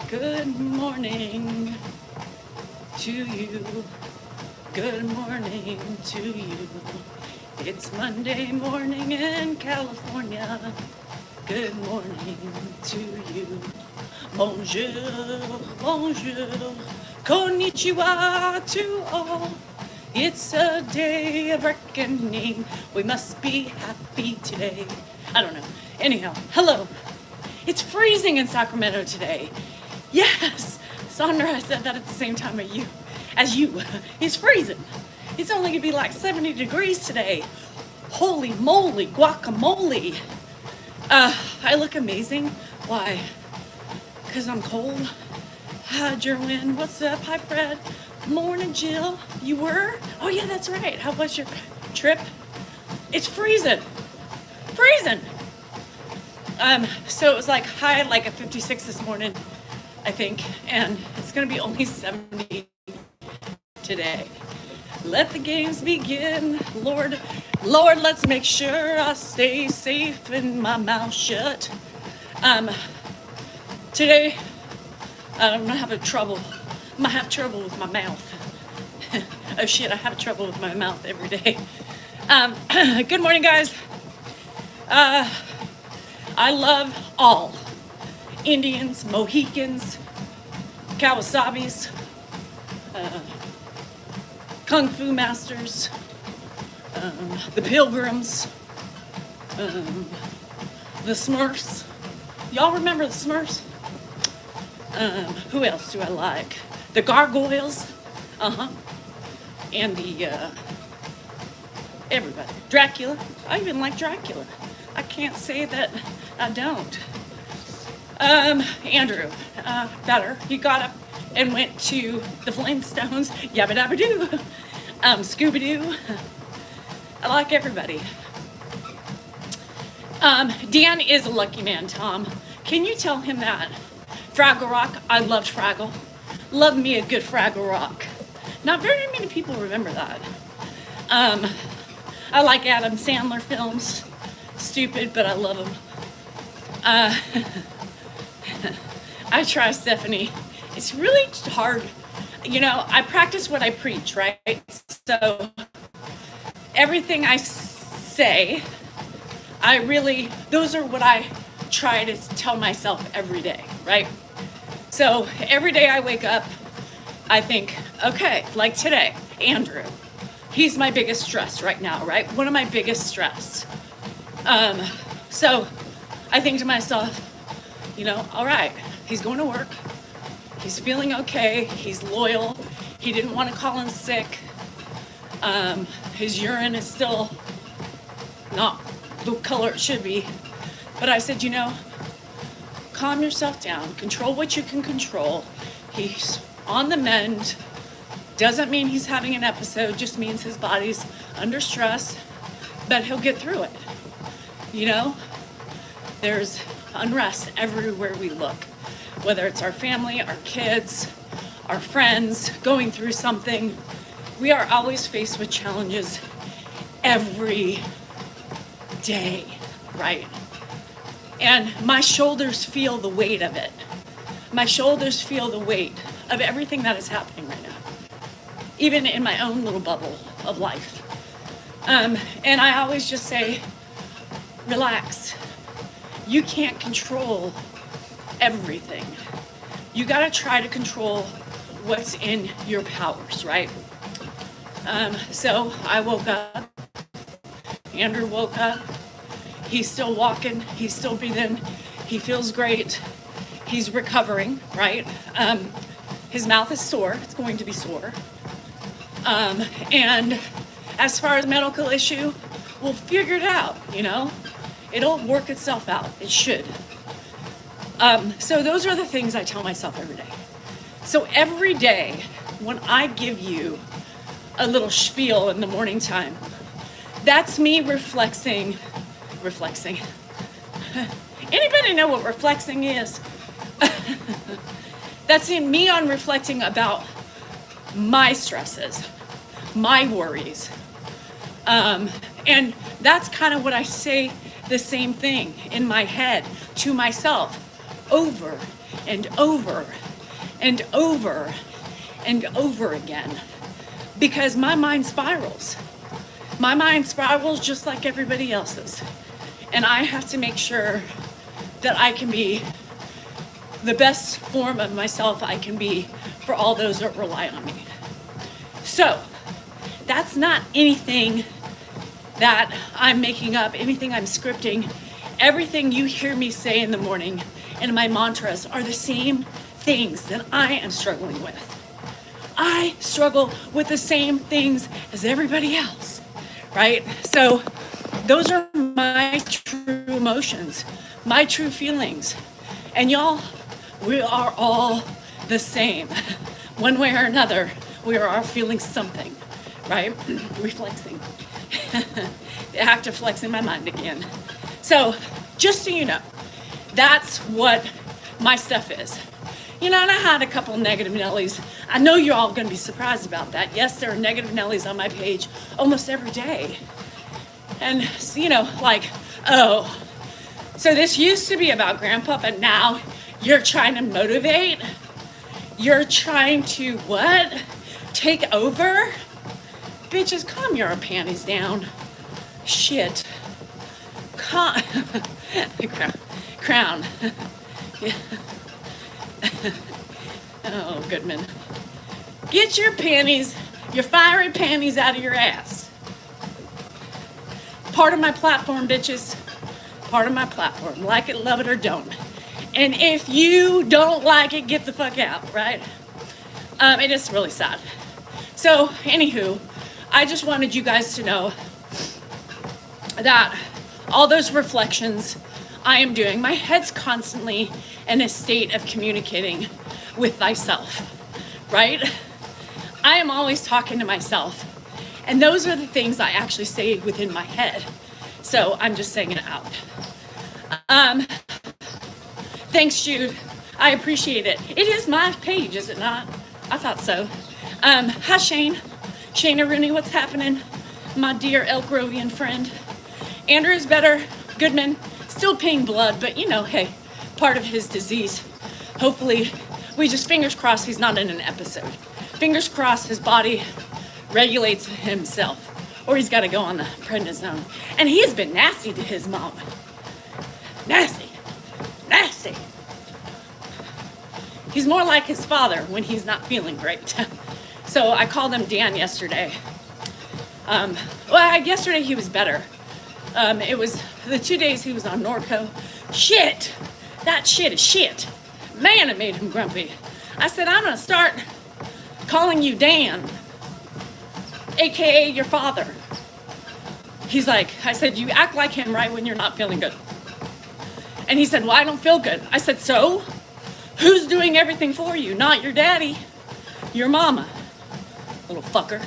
Good morning to you. Good morning to you. It's Monday morning in California. Good morning to you. Bonjour, bonjour, konnichiwa to all. It's a day of reckoning. We must be happy today. I don't know. Anyhow, hello. It's freezing in Sacramento today. Yes, Sandra, I said that at the same time as you. It's freezing. It's only gonna be like 70 degrees today. Holy moly, guacamole. I look amazing. Why? Because I'm cold. Hi, Jerwin. What's up? Hi, Fred. Morning, Jill. You were? Oh, yeah, that's right. How was your trip? It's freezing. Freezing. So it was like high, like at 56 this morning, I think, and it's gonna be only 70 today. Let the games begin. Lord, let's make sure I stay safe and my mouth shut. Today, I'm gonna have trouble. I'm gonna have trouble with my mouth. Oh shit, I have trouble with my mouth every day. Good morning, guys. I love all Indians, Mohicans, Kawasabis, Kung Fu masters, the Pilgrims, the Smurfs. Y'all remember the Smurfs? Who else do I like? The Gargoyles, and the, everybody. Dracula, I even like Dracula. I can't say that I don't. Andrew, better. He got up and went to the Flintstones, yabba dabba doo, Scooby Doo. I like everybody. Dan is a lucky man, Tom. Can you tell him that? Fraggle Rock, I loved Fraggle. Love me a good Fraggle Rock. Not very many people remember that. I like Adam Sandler films. Stupid, but I love them. I try, Stephanie. It's really hard. You know, I practice what I preach, right? So everything I say, those are what I try to tell myself every day, right? So every day I wake up, I think, okay, like today, Andrew, he's my biggest stress right now, right? One of my biggest stress. So I think to myself, you know, all right, he's going to work. He's feeling okay. He's loyal. He didn't want to call in sick. His urine is still not the color it should be. But I said, you know, calm yourself down. Control what you can control. He's on the mend. Doesn't mean he's having an episode. Just means his body's under stress. But he'll get through it. You know, there's unrest everywhere we look, whether it's our family, our kids, our friends going through something. We are always faced with challenges every day, right? And my shoulders feel the weight of it. My shoulders feel the weight of everything that is happening right now, even in my own little bubble of life. And I always just say, relax. You can't control everything. You gotta try to control what's in your powers, right? So I woke up, Andrew woke up, he's still walking, he's still breathing, he feels great, he's recovering, right? His mouth is sore, it's going to be sore. And as far as medical issue, we'll figure it out, you know? It'll work itself out. It should. So those are the things I tell myself every day. So every day, when I give you a little spiel in the morning time, that's me reflexing. Anybody know what reflexing is? That's me on reflecting about my stresses, my worries. And that's kind of what I say the same thing in my head to myself over and over and over and over again, because my mind spirals. My mind spirals just like everybody else's. And I have to make sure that I can be the best form of myself I can be for all those that rely on me. So that's not anything that I'm making up, anything I'm scripting. Everything you hear me say in the morning and my mantras are the same things that I am struggling with. I struggle with the same things as everybody else, right? So those are my true emotions, my true feelings. And y'all, we are all the same. One way or another, we are all feeling something, right? Reflexing. The act of flexing my mind again. So just so you know, that's what my stuff is. You know, and I had a couple negative Nellies. I know you're all gonna be surprised about that. Yes, there are negative Nellies on my page almost every day. And, you know, like, oh, so this used to be about grandpa, but now you're trying to motivate? You're trying to what? Take over? Bitches, calm your panties down. Shit. Crown. Yeah. Oh, Goodman. Get your panties, your fiery panties out of your ass. Part of my platform, bitches. Part of my platform. Like it, love it, or don't. And if you don't like it, get the fuck out, right? It is really sad. So, anywho, I just wanted you guys to know that all those reflections I am doing, my head's constantly in a state of communicating with thyself, right? I am always talking to myself. And those are the things I actually say within my head. So I'm just saying it out. Thanks, Jude. I appreciate it. It is my page, is it not? I thought so. Hi, Shane. Shana Rooney, what's happening? My dear Elk Grovian friend. Andrew is better. Goodman, still peeing blood, but you know, hey, part of his disease. Hopefully, we just fingers crossed he's not in an episode. Fingers crossed his body regulates himself, or he's got to go on the prednisone. And he has been nasty to his mom. Nasty. Nasty. He's more like his father when he's not feeling great. So I called him Dan yesterday. Yesterday he was better. It was the 2 days he was on Norco. Shit. That shit is shit. Man, it made him grumpy. I said, I'm going to start calling you Dan, AKA your father. He's like, I said, you act like him right when you're not feeling good. And he said, well, I don't feel good. I said, so? Who's doing everything for you? Not your daddy. Your mama. Little fucker.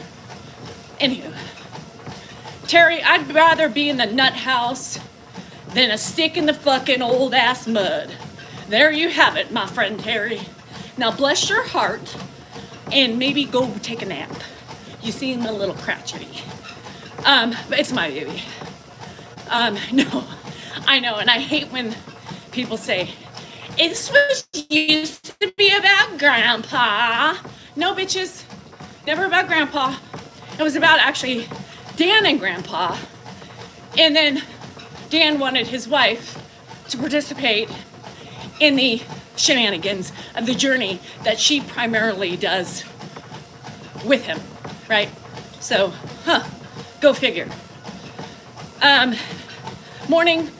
Anywho. Terry, I'd rather be in the nut house than a stick in the fucking old ass mud. There you have it, my friend Terry. Now bless your heart and maybe go take a nap. You seem a little crotchety. But it's my baby. No, I know, and I hate when people say, this was used to be about grandpa. No, bitches, never about grandpa. It was about actually Dan and grandpa. And then Dan wanted his wife to participate in the shenanigans of the journey that she primarily does with him, right? So, go figure. Morning,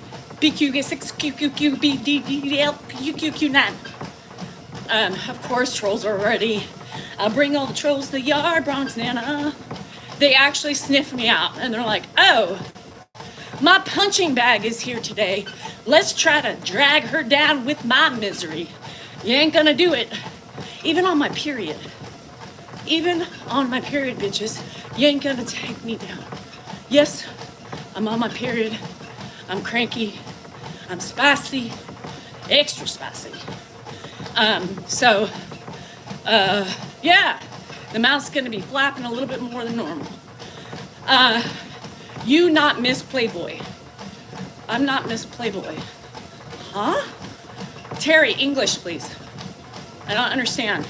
BQ6QQQBDDLQQQ9. Of course, trolls are ready. I'll bring all the trolls to the yard, Bronx Nana. They actually sniff me out, and they're like, oh, my punching bag is here today. Let's try to drag her down with my misery. You ain't gonna do it. Even on my period. Even on my period, bitches, you ain't gonna take me down. Yes, I'm on my period. I'm cranky. I'm spicy. Extra spicy. Yeah, the mouth's gonna be flapping a little bit more than normal. You not Miss Playboy. I'm not Miss Playboy. Huh? Terry, English, please. I don't understand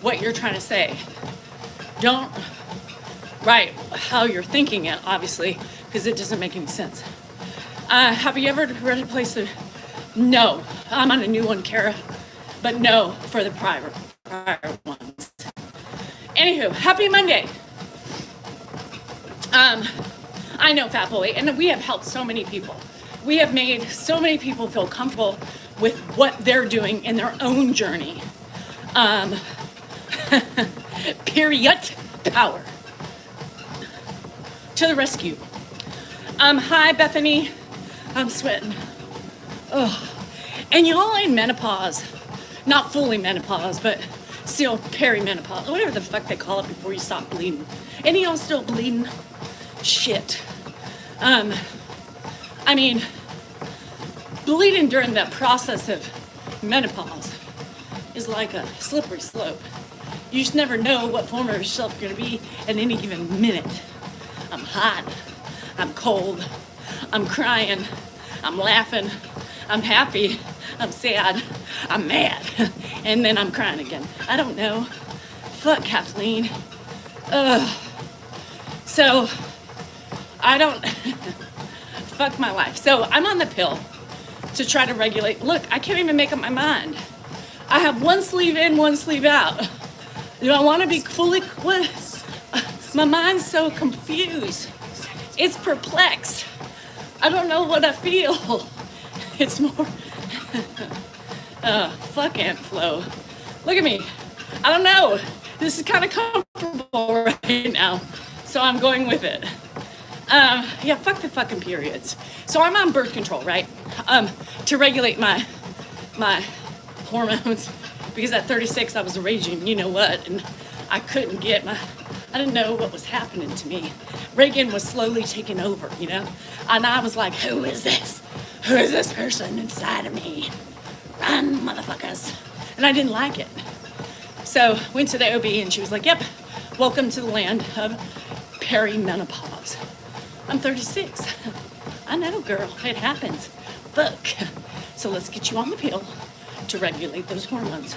what you're trying to say. Don't write how you're thinking it, obviously, because it doesn't make any sense. Have you ever read a place that, no, I'm on a new one, Kara, but no for the prior ones. Anywho, happy Monday. I know, Fat Boy, and we have helped so many people. We have made so many people feel comfortable with what they're doing in their own journey. Period. Power. To the rescue. Hi, Bethany. I'm sweating. Ugh. And y'all in menopause, not fully menopause, but still perimenopause, whatever the fuck they call it before you stop bleeding. Any of y'all still bleeding? Shit. I mean, bleeding during the process of menopause is like a slippery slope. You just never know what form of yourself you're gonna be at any given minute. I'm hot, I'm cold, I'm crying, I'm laughing, I'm happy, I'm sad, I'm mad, and then I'm crying again. I don't know. Fuck Kathleen. Ugh. So, I don't, fuck my life. So I'm on the pill to try to regulate. Look, I can't even make up my mind. I have one sleeve in, one sleeve out. Do I want to be fully, what? My mind's so confused. It's perplexed. I don't know what I feel. It's more, fuck Aunt Flo. Look at me. I don't know. This is kind of comfortable right now. So I'm going with it. Yeah, fuck the fucking periods. So I'm on birth control, right? To regulate my hormones, because at 36 I was raging, you know what, and I couldn't get I didn't know what was happening to me. Reagan was slowly taking over, you know? And I was like, who is this? Who is this person inside of me? Run, motherfuckers. And I didn't like it. So went to the OB and she was like, yep, welcome to the land of perimenopause. I'm 36. I know, girl, it happens. Fuck. So let's get you on the pill to regulate those hormones.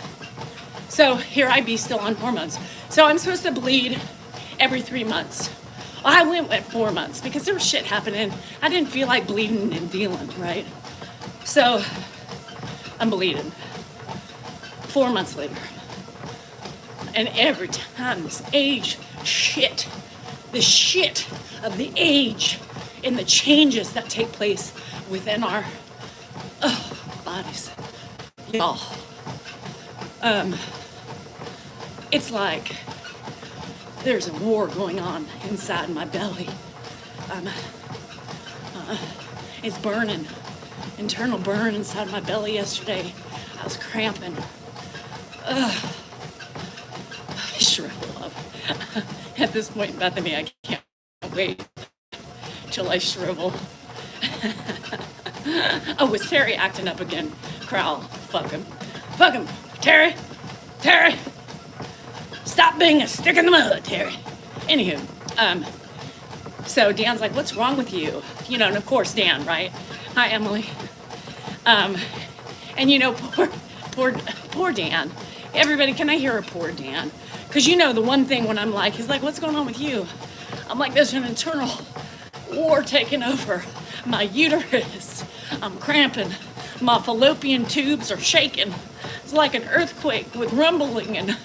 So here I be still on hormones. So I'm supposed to bleed every 3 months. Well, I went with 4 months because there was shit happening. I didn't feel like bleeding and dealing, right? So I'm bleeding 4 months later. And every time this age shit, the shit of the age and the changes that take place within our bodies, y'all. It's like there's a war going on inside my belly. It's burning, internal burn inside my belly yesterday. I was cramping. I shrivel up. At this point, Bethany, I can't wait till I shrivel. Oh, was Terry acting up again? Crowell, fuck him. Fuck him, Terry. Terry. Stop being a stick in the mud, Terry. Anywho, so Dan's like, what's wrong with you? You know, and of course, Dan, right? Hi, Emily. And you know, poor Dan. Everybody, can I hear a poor Dan? Because you know, the one thing when I'm like, he's like, what's going on with you? I'm like, there's an internal war taking over my uterus. I'm cramping. My fallopian tubes are shaking. It's like an earthquake with rumbling and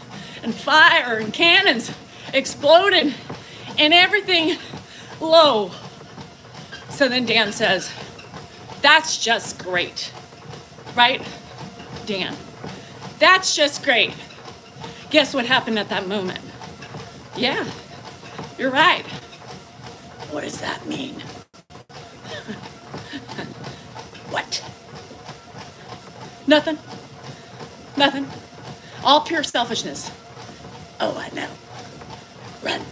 fire and cannons exploding and everything low. So then Dan says, that's just great. Right? Dan, that's just great. Guess what happened at that moment? Yeah, you're right. What does that mean? What? Nothing. Nothing. All pure selfishness. Oh, I know. Run.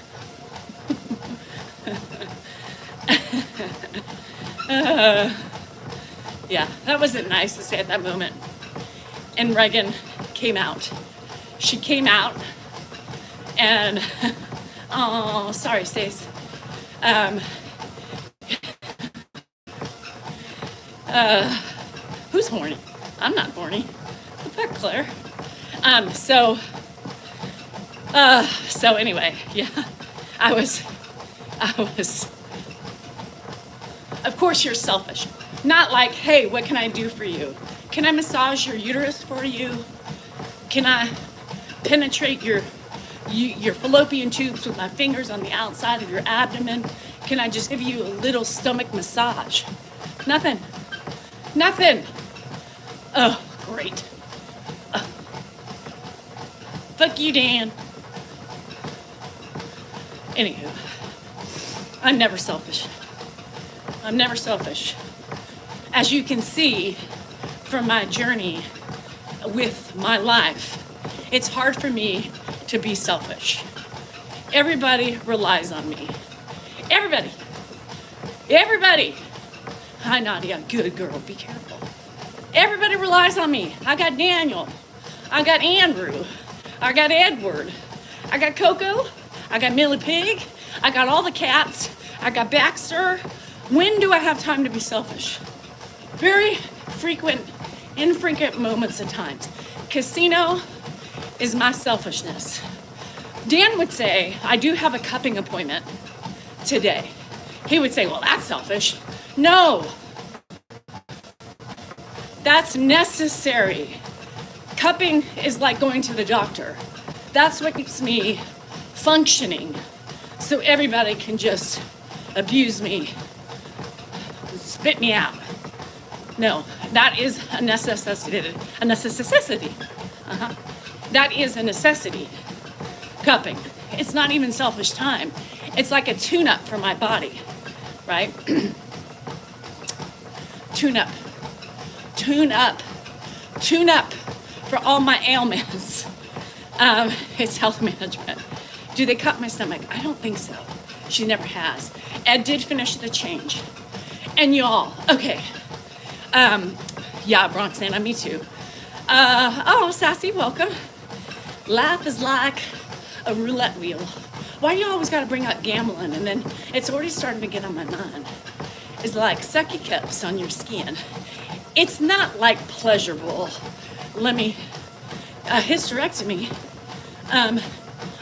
Yeah, that wasn't nice to say at that moment. And Reagan came out. She came out and, oh, sorry, Stace. Who's horny? I'm not horny. What the fuck, Claire? So anyway, yeah, I was, of course you're selfish. Not like, hey, what can I do for you? Can I massage your uterus for you? Can I penetrate your fallopian tubes with my fingers on the outside of your abdomen? Can I just give you a little stomach massage? Nothing. Oh, great. Fuck you, Dan. Anywho, I'm never selfish. As you can see from my journey with my life, it's hard for me to be selfish. Everybody relies on me. Everybody. Hi, Nadia. Good girl. Be careful. Everybody relies on me. I got Daniel. I got Andrew. I got Edward. I got Coco. I got Millie Pig. I got all the cats. I got Baxter. When do I have time to be selfish? Very infrequent moments at times. Casino is my selfishness. Dan would say, I do have a cupping appointment today. He would say, well, that's selfish. No. That's necessary. Cupping is like going to the doctor. That's what keeps me functioning. So everybody can just abuse me, spit me out. No, that is a necessity. That is a necessity. Cupping. It's not even selfish time. It's like a tune-up for my body, right? Tune up for all my ailments. It's health management. Do they cut my stomach? I don't think so. She never has. Ed did finish the change. And y'all, okay. Yeah, Bronx Nana, me too. Oh, Sassy, welcome. Life is like a roulette wheel. Why do you always gotta bring up gambling? And then it's already starting to get on my mind. It's like sucky cups on your skin. It's not like pleasurable. Hysterectomy.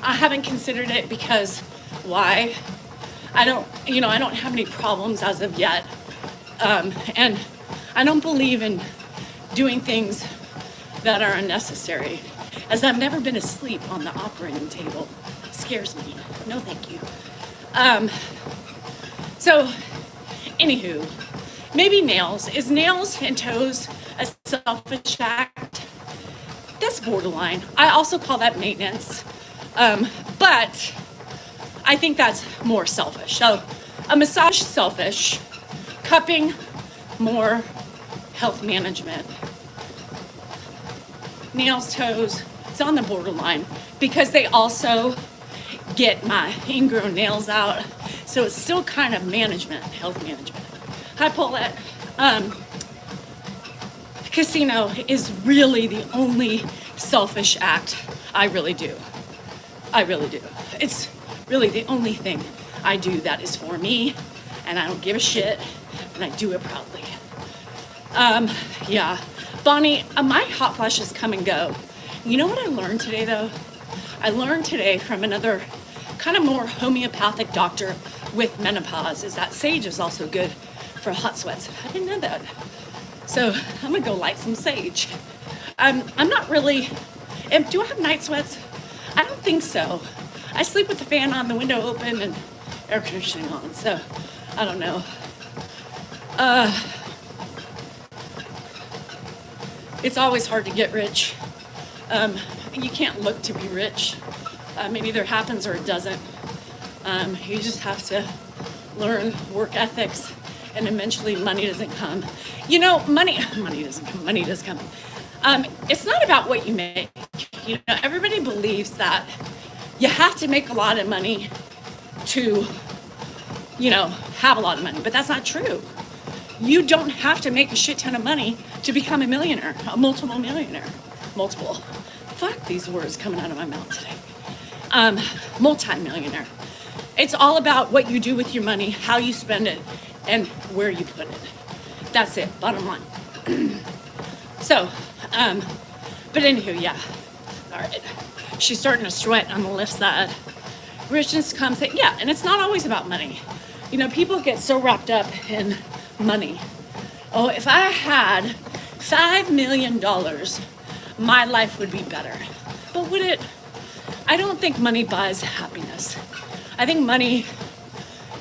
I haven't considered it because why? I don't have any problems as of yet. And I don't believe in doing things that are unnecessary, as I've never been asleep on the operating table. It scares me. No, thank you. So, anywho, maybe nails. Is nails and toes a selfish act? That's borderline. I also call that maintenance. But I think that's more selfish. So, a massage, selfish. Cupping, more health management. Nails, toes, it's on the borderline because they also get my ingrown nails out. So it's still kind of management, health management. Hi, Paulette. Casino is really the only selfish act I really do. It's really the only thing I do that is for me, and I don't give a shit, and I do it proudly. Yeah. Bonnie, my hot flashes come and go. You know what I learned today, though? I learned today from another kind of more homeopathic doctor with menopause is that sage is also good for hot sweats. I didn't know that. So I'm gonna go light some sage. I'm not really, do I have night sweats? I don't think so. I sleep with the fan on, the window open, and air conditioning on, so I don't know. It's always hard to get rich. You can't look to be rich. It either happens or it doesn't. You just have to learn work ethics, and eventually money doesn't come. You know, money doesn't come, money does come. It's not about what you make. You know, everybody believes that you have to make a lot of money to, have a lot of money, but that's not true. You don't have to make a shit ton of money to become a millionaire, a multiple millionaire. Multiple. Fuck these words coming out of my mouth today. Multi-millionaire. It's all about what you do with your money, how you spend it, and where you put it. That's it, bottom line. So, but anywho, yeah. All right. She's starting to sweat on the left side. Richness comes, yeah, and it's not always about money. You know, people get so wrapped up in money. Oh, if I had $5 million, my life would be better. But would it? I don't think money buys happiness. I think money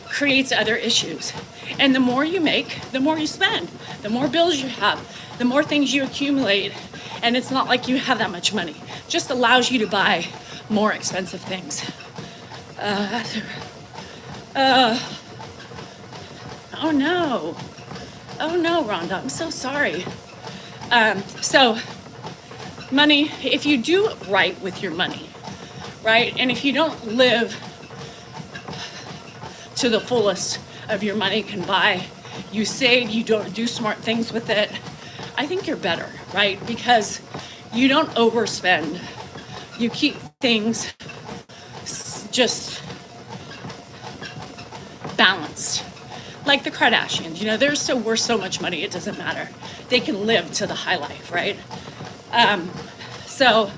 creates other issues. And the more you make, the more you spend. The more bills you have, the more things you accumulate. And it's not like you have that much money. It just allows you to buy more expensive things. Oh no. Oh no, Rhonda, I'm so sorry. So money, if you do right with your money, right? And if you don't live to the fullest of your money can buy, you save, you don't do smart things with it, I think you're better, right? Because you don't overspend. You keep things just balanced. Like the Kardashians, you know, they're so worth so much money, it doesn't matter. They can live to the high life, right? So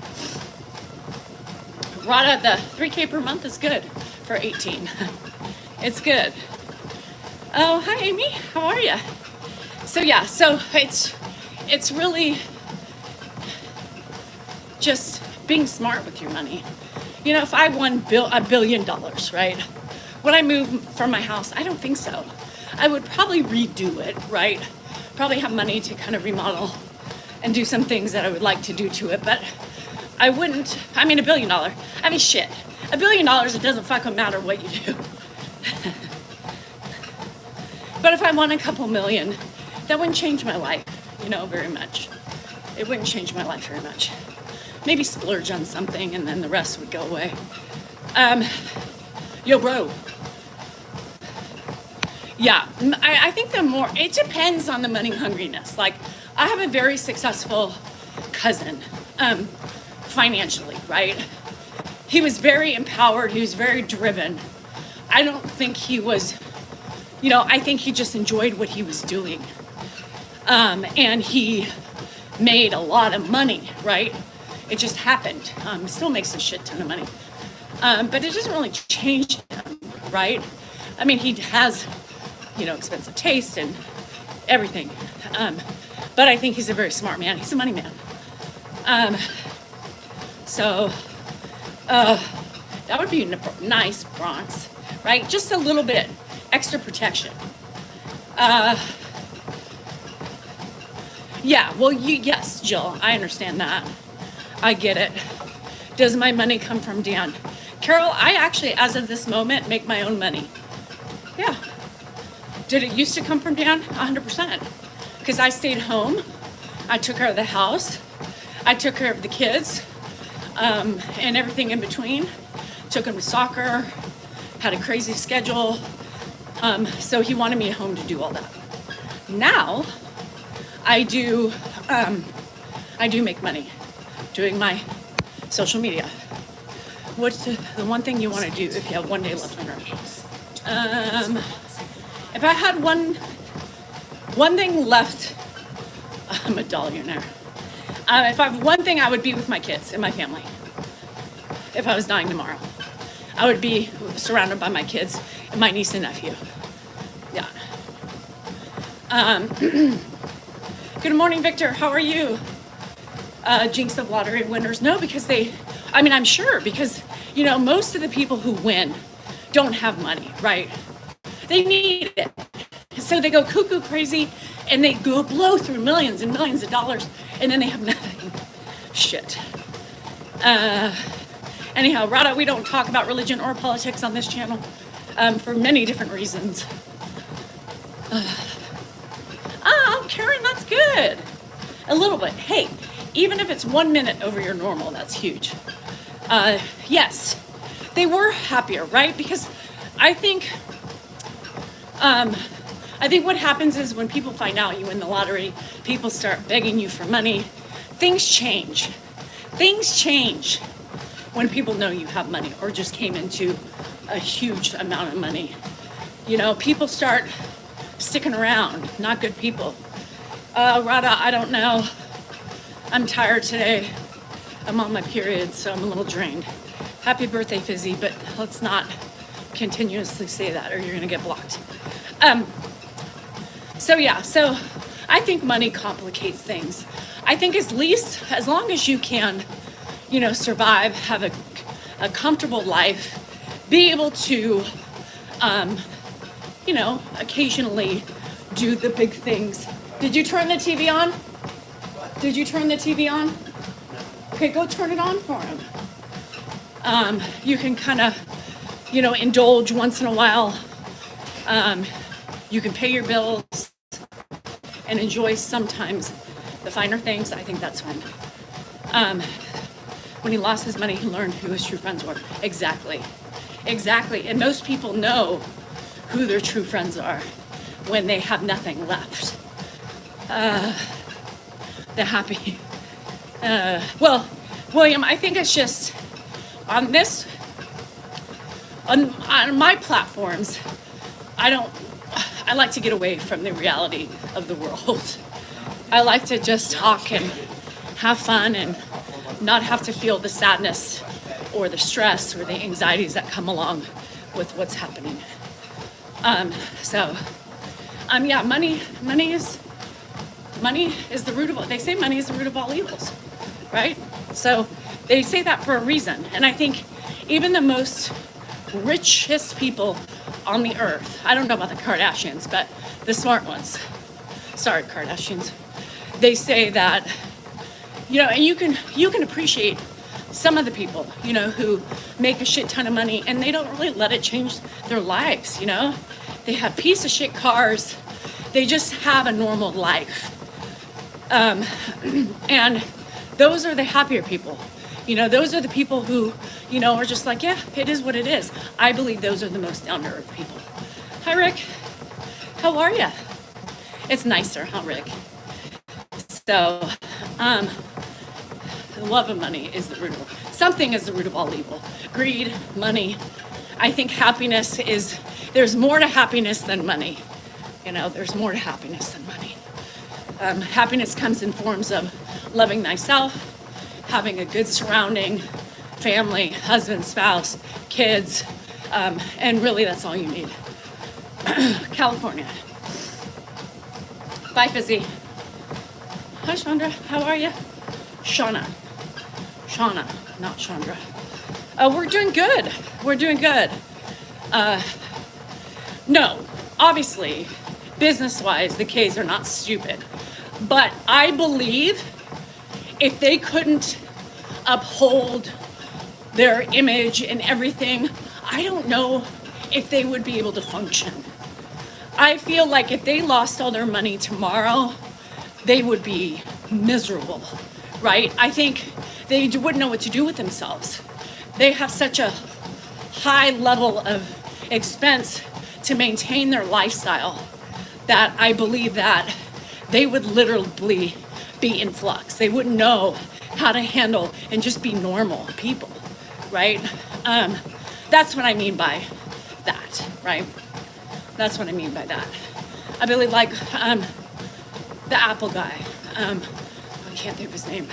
Rada, the 3K per month is good for 18. It's good. Oh, hi Amy, how are you? So yeah, so it's really just being smart with your money. You know, if I won $1 billion, right? Would I move from my house? I don't think so. I would probably redo it, right? Probably have money to kind of remodel and do some things that I would like to do to it, but I wouldn't, I mean, $1 billion, I mean, shit. $1 billion, it doesn't fucking matter what you do. But if I won a couple million, that wouldn't change my life, you know, very much. It wouldn't change my life very much. Maybe splurge on something and then the rest would go away. Yo, bro. Yeah, I think the more, it depends on the money hungriness. Like, I have a very successful cousin, financially, right? He was very empowered, he was very driven. I don't think he was, you know, I think he just enjoyed what he was doing. And he made a lot of money, right? It just happened. Still makes a shit ton of money. But it doesn't really change him, right? I mean, he has, you know, expensive taste and everything. But I think he's a very smart man. He's a money man. So that would be nice, Bronx, right? Just a little bit extra protection. Yeah, well, yes, Jill, I understand that. I get it. Does my money come from Dan? Carol, I actually, as of this moment, make my own money. Yeah. Did it used to come from Dan? 100%. Because I stayed home. I took care of the house. I took care of the kids and everything in between. Took them to soccer, had a crazy schedule. So he wanted me at home to do all that. Now, I do make money doing my social media. What's the one thing you want to do if you have one day left on earth? If I had one thing left, I'm a dollionaire. If I have one thing, I would be with my kids and my family. If I was dying tomorrow, I would be surrounded by my kids and my niece and nephew. Yeah. Good morning, Victor. How are you? Jinx of lottery winners. No, because I'm sure because, you know, most of the people who win don't have money, right? They need it. So they go cuckoo crazy and they go blow through millions and millions of dollars and then they have nothing. Shit. Anyhow, Rada, we don't talk about religion or politics on this channel for many different reasons. Oh, Karen, that's good. A little bit. Hey, even if it's 1 minute over your normal, that's huge. Yes, they were happier, right? Because I think what happens is when people find out you win the lottery, people start begging you for money. Things change. Things change when people know you have money or just came into a huge amount of money. You know, people start sticking around, not good people. Rada, I don't know. I'm tired today. I'm on my period, so I'm a little drained. Happy birthday, Fizzy, but let's not continuously say that or you're gonna get blocked. So I think money complicates things. I think as long as you can, survive, have a comfortable life, be able to, occasionally do the big things. Did you turn the TV on? Did you turn the TV on? Okay, go turn it on for him. You can kind of, indulge once in a while. You can pay your bills and enjoy sometimes the finer things. I think that's fine. When he lost his money, he learned who his true friends were. Exactly. And most people know who their true friends are when they have nothing left. They're happy. Well, William, I think it's just on my platforms, I like to get away from the reality of the world. I like to just talk and have fun and not have to feel the sadness or the stress or the anxieties that come along with what's happening. Money is the root of all, they say money is the root of all evils, right? So they say that for a reason. And I think even the most richest people on the earth, I don't know about the Kardashians, but the smart ones, sorry, Kardashians, they say that, and you can appreciate some of the people, who make a shit ton of money and they don't really let it change their lives, They have piece of shit cars. They just have a normal life. And those are the happier people. Those are the people who, are just like, yeah, it is what it is. I believe those are the most down to earth people. Hi, Rick. How are you? It's nicer, huh, Rick? So, the love of money is the root of something is the root of all evil. Greed, money. I think there's more to happiness than money. There's more to happiness than money. Happiness comes in forms of loving thyself, having a good surrounding, family, husband, spouse, kids, and really that's all you need. California. Bye, Fizzy. Hi, Chandra. How are you? Shauna, not Chandra. We're doing good. No, obviously, business-wise, the Ks are not stupid. But I believe if they couldn't uphold their image and everything, I don't know if they would be able to function. I feel like if they lost all their money tomorrow, they would be miserable, right? I think they wouldn't know what to do with themselves. They have such a high level of expense to maintain their lifestyle that I believe that they would literally be in flux. They wouldn't know how to handle and just be normal people, right? That's what I mean by that, right? That's what I mean by that. I really like the Apple guy. I can't think of his name.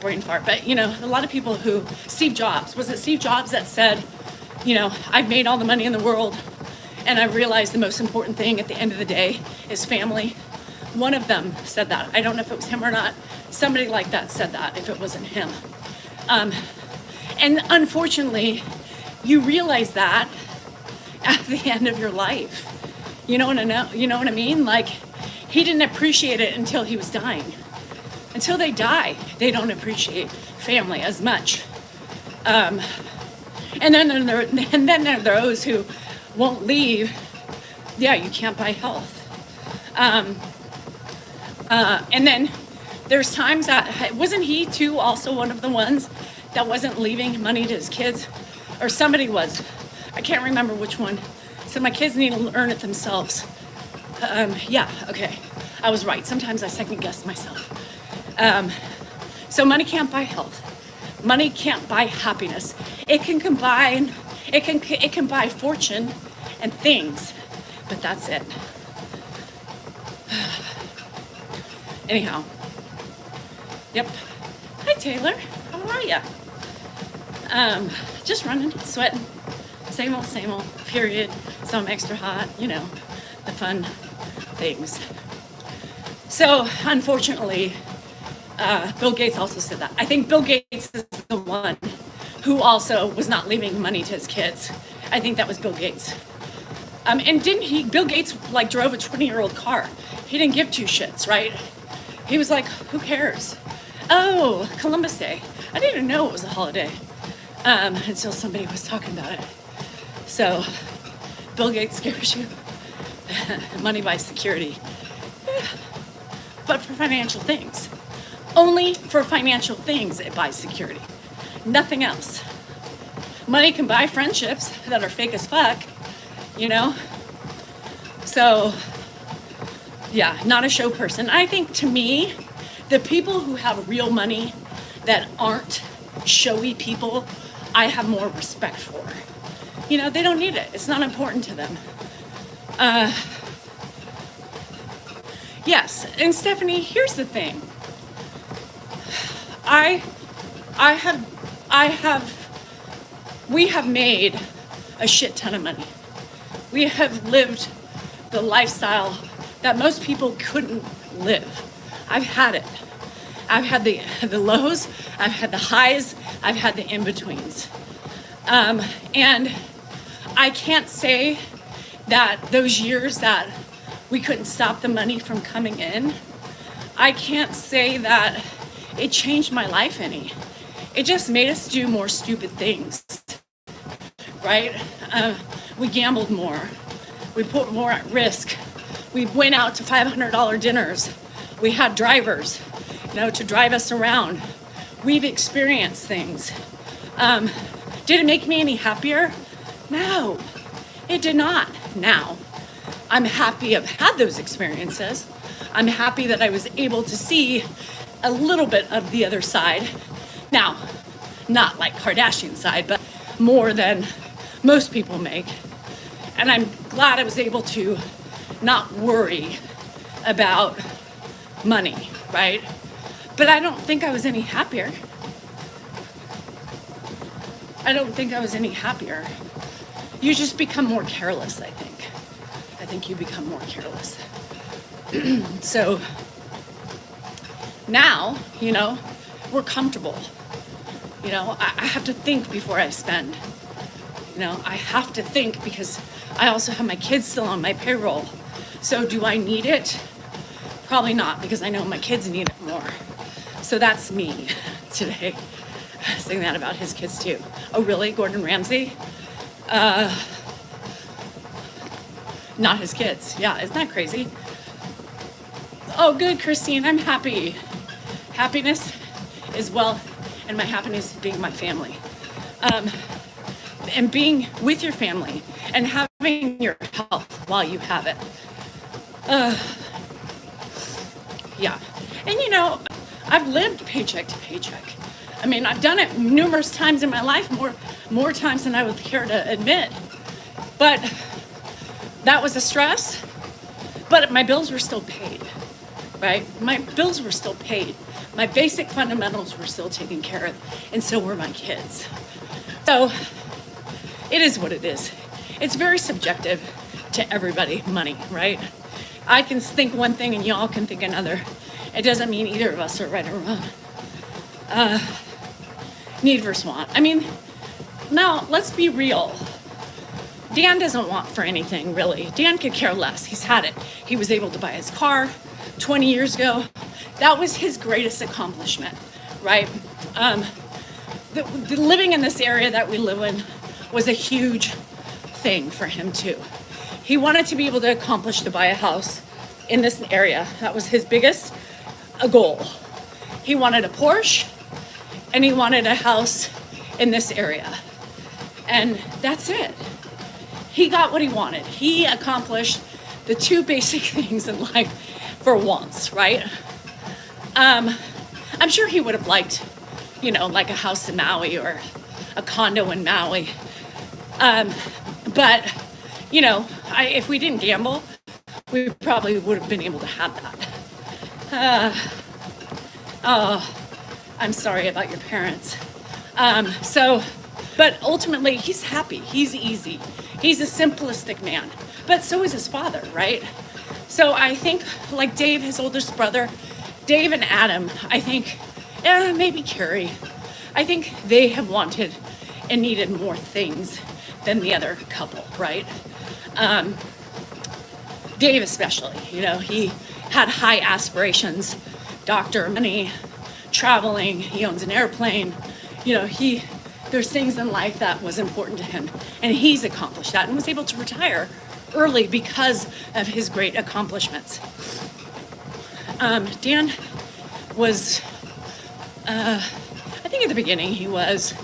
Brain fart. But, a lot of people who, Steve Jobs, was it Steve Jobs that said, I've made all the money in the world and I've realized the most important thing at the end of the day is family. One of them said that. I don't know if it was him or not. Somebody like that said that, if it wasn't him. And unfortunately, you realize that at the end of your life. You know what I mean? Like, he didn't appreciate it until he was dying. Until they die, they don't appreciate family as much. And then there are those who won't leave. Yeah, you can't buy health. And then there's times that, wasn't he too also one of the ones that wasn't leaving money to his kids? Or somebody was. I can't remember which one. Said my kids need to earn it themselves. Yeah, okay. I was right. Sometimes I second guess myself. So money can't buy health. Money can't buy happiness. It can buy fortune and things, but that's it. Anyhow, Yep. Hi, Taylor. How are ya? Just running, sweating. Same old, period. So I'm extra hot, you know, the fun things. So, unfortunately, Bill Gates also said that. I think Bill Gates is the one who also was not leaving money to his kids. I think that was Bill Gates. And Bill Gates like drove a 20-year-old car. He didn't give two shits, right? He was like, who cares? Oh, Columbus Day. I didn't even know it was a holiday until somebody was talking about it. So, Bill Gates scares you. Money buys security. Yeah. But for financial things. Only for financial things it buys security. Nothing else. Money can buy friendships that are fake as fuck, you know? So, yeah, not a show person. I think to me, the people who have real money that aren't showy people, I have more respect for. You know, they don't need it. It's not important to them. Yes, and Stephanie, here's the thing. We have made a shit ton of money. We have lived the lifestyle that most people couldn't live. I've had it. I've had the lows, I've had the highs, I've had the in-betweens. And I can't say that those years that we couldn't stop the money from coming in, I can't say that it changed my life any. It just made us do more stupid things, right? We gambled more. We put more at risk. We went out to $500 dinners. We had drivers, you know, to drive us around. We've experienced things. Did it make me any happier? No, it did not. Now, I'm happy I've had those experiences. I'm happy that I was able to see a little bit of the other side. Now, not like Kardashian side, but more than most people make. And I'm glad I was able to not worry about money, right? But I don't think I was any happier. I don't think I was any happier. You just become more careless, I think. I think you become more careless. So now, you know, we're comfortable. You know, I have to think before I spend. You know, I have to think because I also have my kids still on my payroll. So do I need it? Probably not, because I know my kids need it more. So that's me today, saying that about his kids too. Oh, really? Gordon Ramsay? Not his kids. Yeah, isn't that crazy? Oh, good, Christine. I'm happy. Happiness is wealth, and my happiness is being my family. And being with your family and having your health while you have it. Yeah. And you know, I've lived paycheck to paycheck. I mean, I've done it numerous times in my life, more times than I would care to admit. But that was a stress, but my bills were still paid, right? My bills were still paid. My basic fundamentals were still taken care of, and so were my kids. So it is what it is. It's very subjective to everybody, money, right? I can think one thing and y'all can think another. It doesn't mean either of us are right or wrong. Need versus want. I mean, now let's be real. Dan doesn't want for anything, really. Dan could care less. He's had it. He was able to buy his car 20 years ago. That was his greatest accomplishment, right? The living in this area that we live in was a huge thing for him too. He wanted to be able to accomplish to buy a house in this area. That was his biggest goal. He wanted a Porsche and he wanted a house in this area. And that's it. He got what he wanted. He accomplished the two basic things in life for once, right? I'm sure he would have liked, you know, like a house in Maui or a condo in Maui. But, you know, if we didn't gamble, we probably would have been able to have that. I'm sorry about your parents. But ultimately, he's happy. He's easy. He's a simplistic man. But so is his father, right? So I think, like Dave, his oldest brother, Dave and Adam, I think, maybe Carrie, I think they have wanted and needed more things than the other couple, right? Dave especially, he had high aspirations, doctor, money, traveling, he owns an airplane, there's things in life that was important to him, and he's accomplished that and was able to retire early because of his great accomplishments. Dan was, I think at the beginning he was,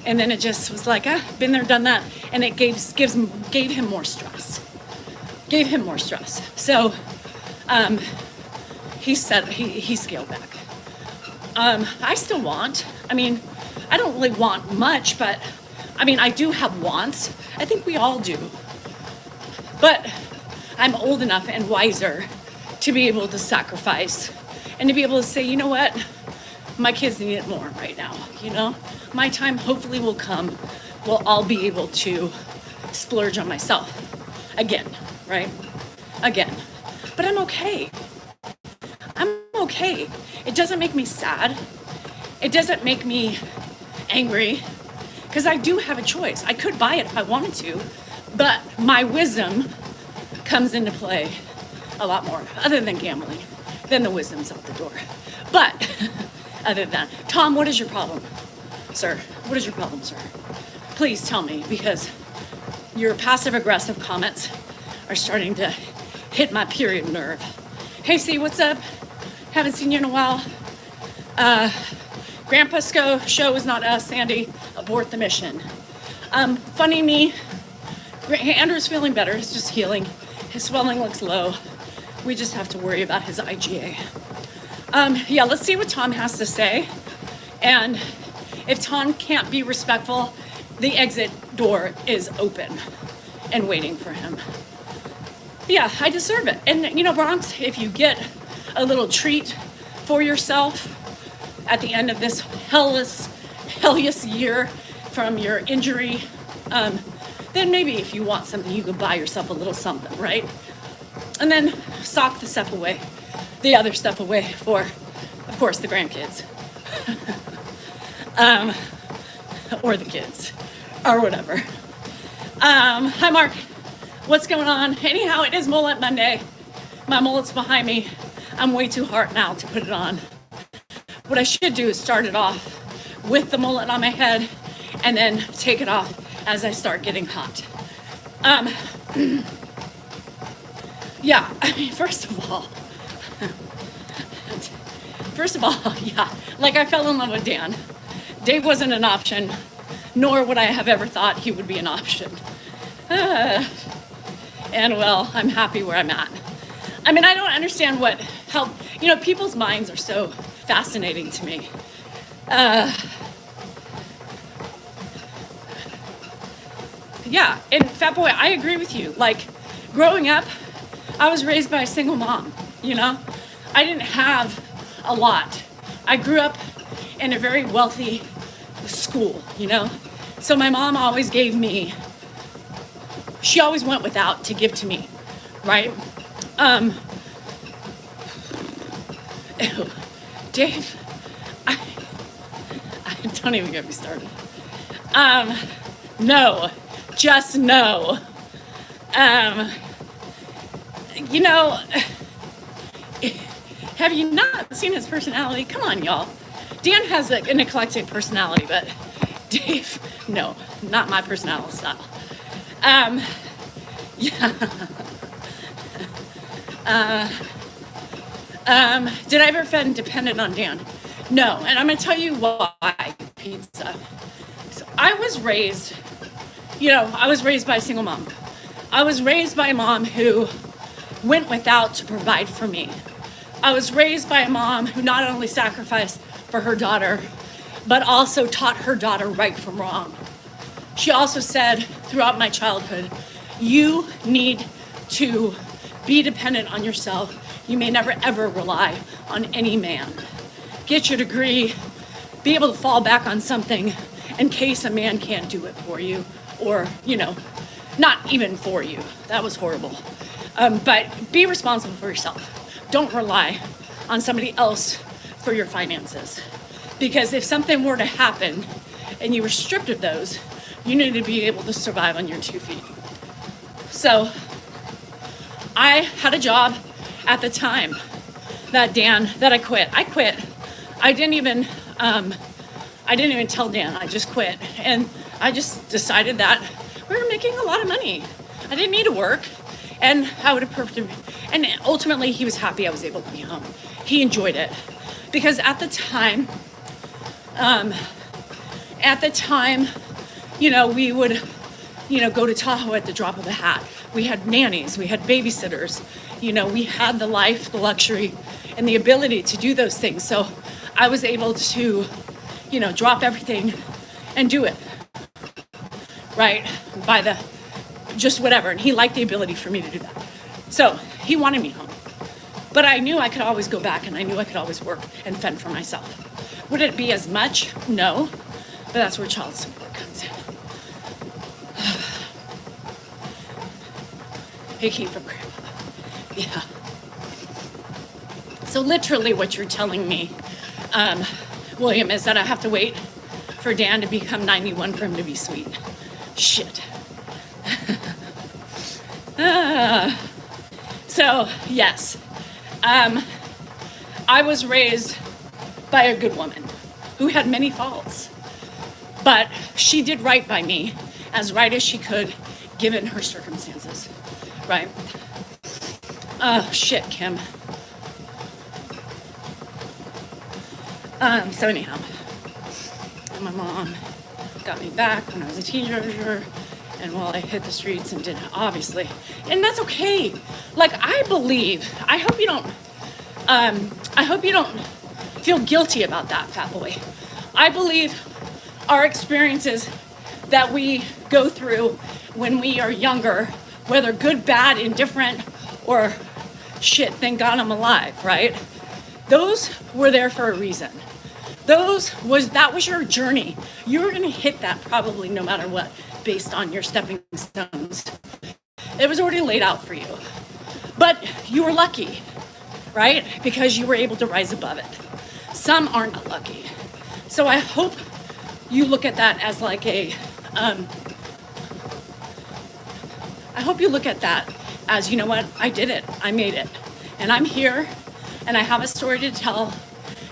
and then it just was like, been there, done that, and it gave him more stress. So he said he scaled back. I still want, I don't really want much, but I do have wants. I think we all do. But I'm old enough and wiser to be able to sacrifice and to be able to say, you know what? My kids need it more right now, My time hopefully will come. We'll all be able to splurge on myself again, right? Again. But I'm okay. It doesn't make me sad. It doesn't make me angry, because I do have a choice. I could buy it if I wanted to, but my wisdom comes into play a lot more, other than gambling. Then the wisdom's out the door. But other than that, Tom, what is your problem, sir? What is your problem, sir? Please tell me, because your passive-aggressive comments are starting to hit my period nerve. Hey, C, what's up? Haven't seen you in a while. Grandpa's show is not us, Sandy. Abort the mission. Funny me, Andrew's feeling better. He's just healing. His swelling looks low. We just have to worry about his IgA. Let's see what Tom has to say. And if Tom can't be respectful, the exit door is open and waiting for him. Yeah, I deserve it. And Bronx, if you get a little treat for yourself at the end of this hellish year from your injury, then maybe if you want something, you could buy yourself a little something, right? And then sock the other stuff away for, of course, the grandkids. Or the kids, or whatever. Hi, Mark. What's going on? Anyhow, it is Mullet Monday. My mullet's behind me. I'm way too hard now to put it on. What I should do is start it off with the mullet on my head and then take it off as I start getting hot. First of all, like I fell in love with Dan. Dave wasn't an option, nor would I have ever thought he would be an option. And well, I'm happy where I'm at. I don't understand how people's minds are so fascinating to me. And Fat Boy, I agree with you. Like, growing up, I was raised by a single mom, I didn't have a lot. I grew up in a very wealthy school, So my mom always gave me, she always went without to give to me, right? Ew, Dave, I don't even get me started. No, just no. Have you not seen his personality? Come on, y'all. Dan has an eclectic personality, but Dave, no, not my personality style. Did I ever feel dependent on Dan? No, and I'm gonna tell you why. Pizza. So I was raised by a single mom. I was raised by a mom who went without to provide for me. I was raised by a mom who not only sacrificed for her daughter, but also taught her daughter right from wrong. She also said throughout my childhood, you need to be dependent on yourself. You may never ever rely on any man. Get your degree, be able to fall back on something in case a man can't do it for you, or, you know, not even for you. That was horrible. But be responsible for yourself. Don't rely on somebody else for your finances. Because if something were to happen and you were stripped of those, you need to be able to survive on your 2 feet. So I had a job at the time that I quit. I didn't even tell Dan. I just quit. And I just decided that we were making a lot of money. I didn't need to work. And I would have perfectly, and ultimately he was happy I was able to be home. He enjoyed it. Because at the time, you know, we would, you know, go to Tahoe at the drop of a hat. We had nannies, we had babysitters, you know, we had the life, the luxury, and the ability to do those things. So I was able to, you know, drop everything and do it, right? Just whatever. And he liked the ability for me to do that. So he wanted me home. But I knew I could always go back, and I knew I could always work and fend for myself. Would it be as much? No. But that's where child support comes in. He came from grandpa. Yeah. So literally what you're telling me, William, is that I have to wait for Dan to become 91 for him to be sweet. Shit. So, yes. I was raised by a good woman who had many faults. But she did right by me, as right as she could, given her circumstances, right? Oh, shit, Kim. So anyhow, my mom got me back when I was a teenager, and while I hit the streets and did, obviously, and that's okay. Like, I hope you don't feel guilty about that, fat boy. I believe our experiences that we go through when we are younger, whether good, bad, indifferent, or shit, thank God I'm alive, right? Those were there for a reason. That was your journey. You were gonna hit that probably no matter what, based on your stepping stones. It was already laid out for you. But you were lucky, right? Because you were able to rise above it. Some aren't lucky. So I hope you look at that as like you know what, I did it, I made it. And I'm here, and I have a story to tell,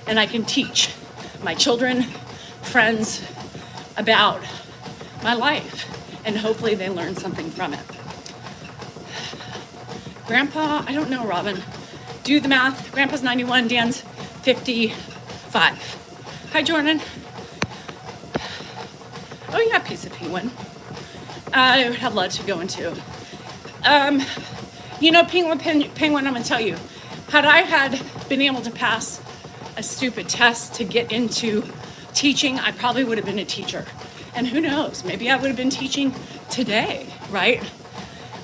and I can teach my children, friends, about my life, and hopefully they learn something from it. Grandpa, I don't know, Robin. Do the math. Grandpa's 91, Dan's 55. Hi, Jordan. Oh yeah, piece of penguin. I would have lots to go into. You know, penguin, I'm gonna tell you, had I been able to pass a stupid test to get into teaching, I probably would have been a teacher. And who knows, maybe I would have been teaching today, right?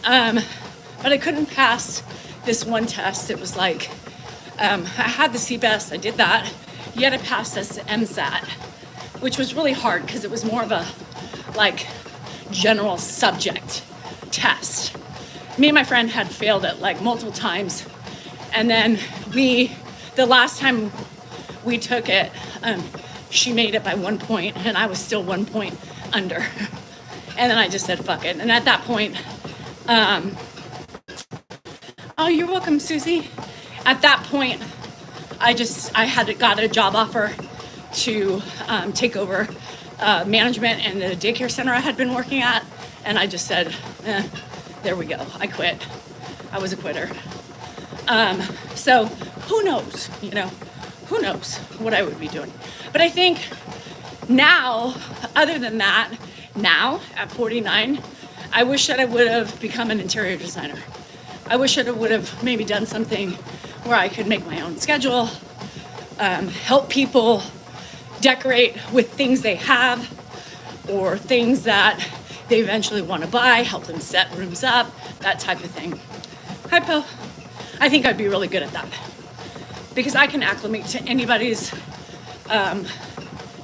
But I couldn't pass this one test. It was like, I had the CBEST, I did that. You had to pass this MSAT, which was really hard because it was more of a like general subject test. Me and my friend had failed it like multiple times. And then the last time we took it, she made it by 1 point and I was still 1 point under. And then I just said, fuck it. And at that point, oh, you're welcome, Susie. At that point, I got a job offer to take over management in the daycare center I had been working at. And I just said, there we go. I quit. I was a quitter. So who knows, you know, who knows what I would be doing. But I think now, other than that, now at 49, I wish that I would have become an interior designer. I wish that I would have maybe done something where I could make my own schedule, help people decorate with things they have or things that they eventually want to buy, help them set rooms up, that type of thing. Hi, Poe. I think I'd be really good at that because I can acclimate to anybody's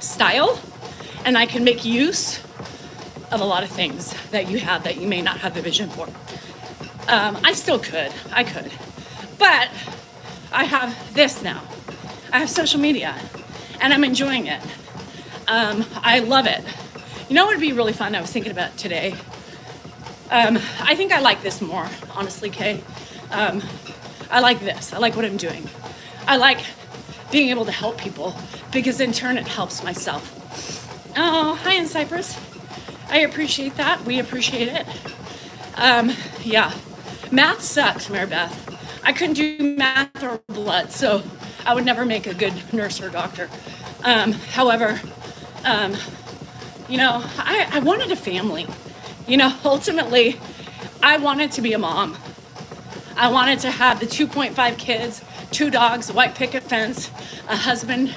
style, and I can make use of a lot of things that you have that you may not have the vision for. I could, but I have this now. I have social media, and I'm enjoying it. I love it. You know what would be really fun? I was thinking about today. I think I like this more, honestly, Kay. I like this. I like what I'm doing. I like being able to help people because in turn it helps myself. Oh, hi in Cyprus. I appreciate that. We appreciate it. Yeah. Math sucks, Mary Beth. I couldn't do math or blood, so I would never make a good nurse or doctor. However, you know, I wanted a family. You know, ultimately, I wanted to be a mom. I wanted to have the 2.5 kids, 2 dogs, a white picket fence, a husband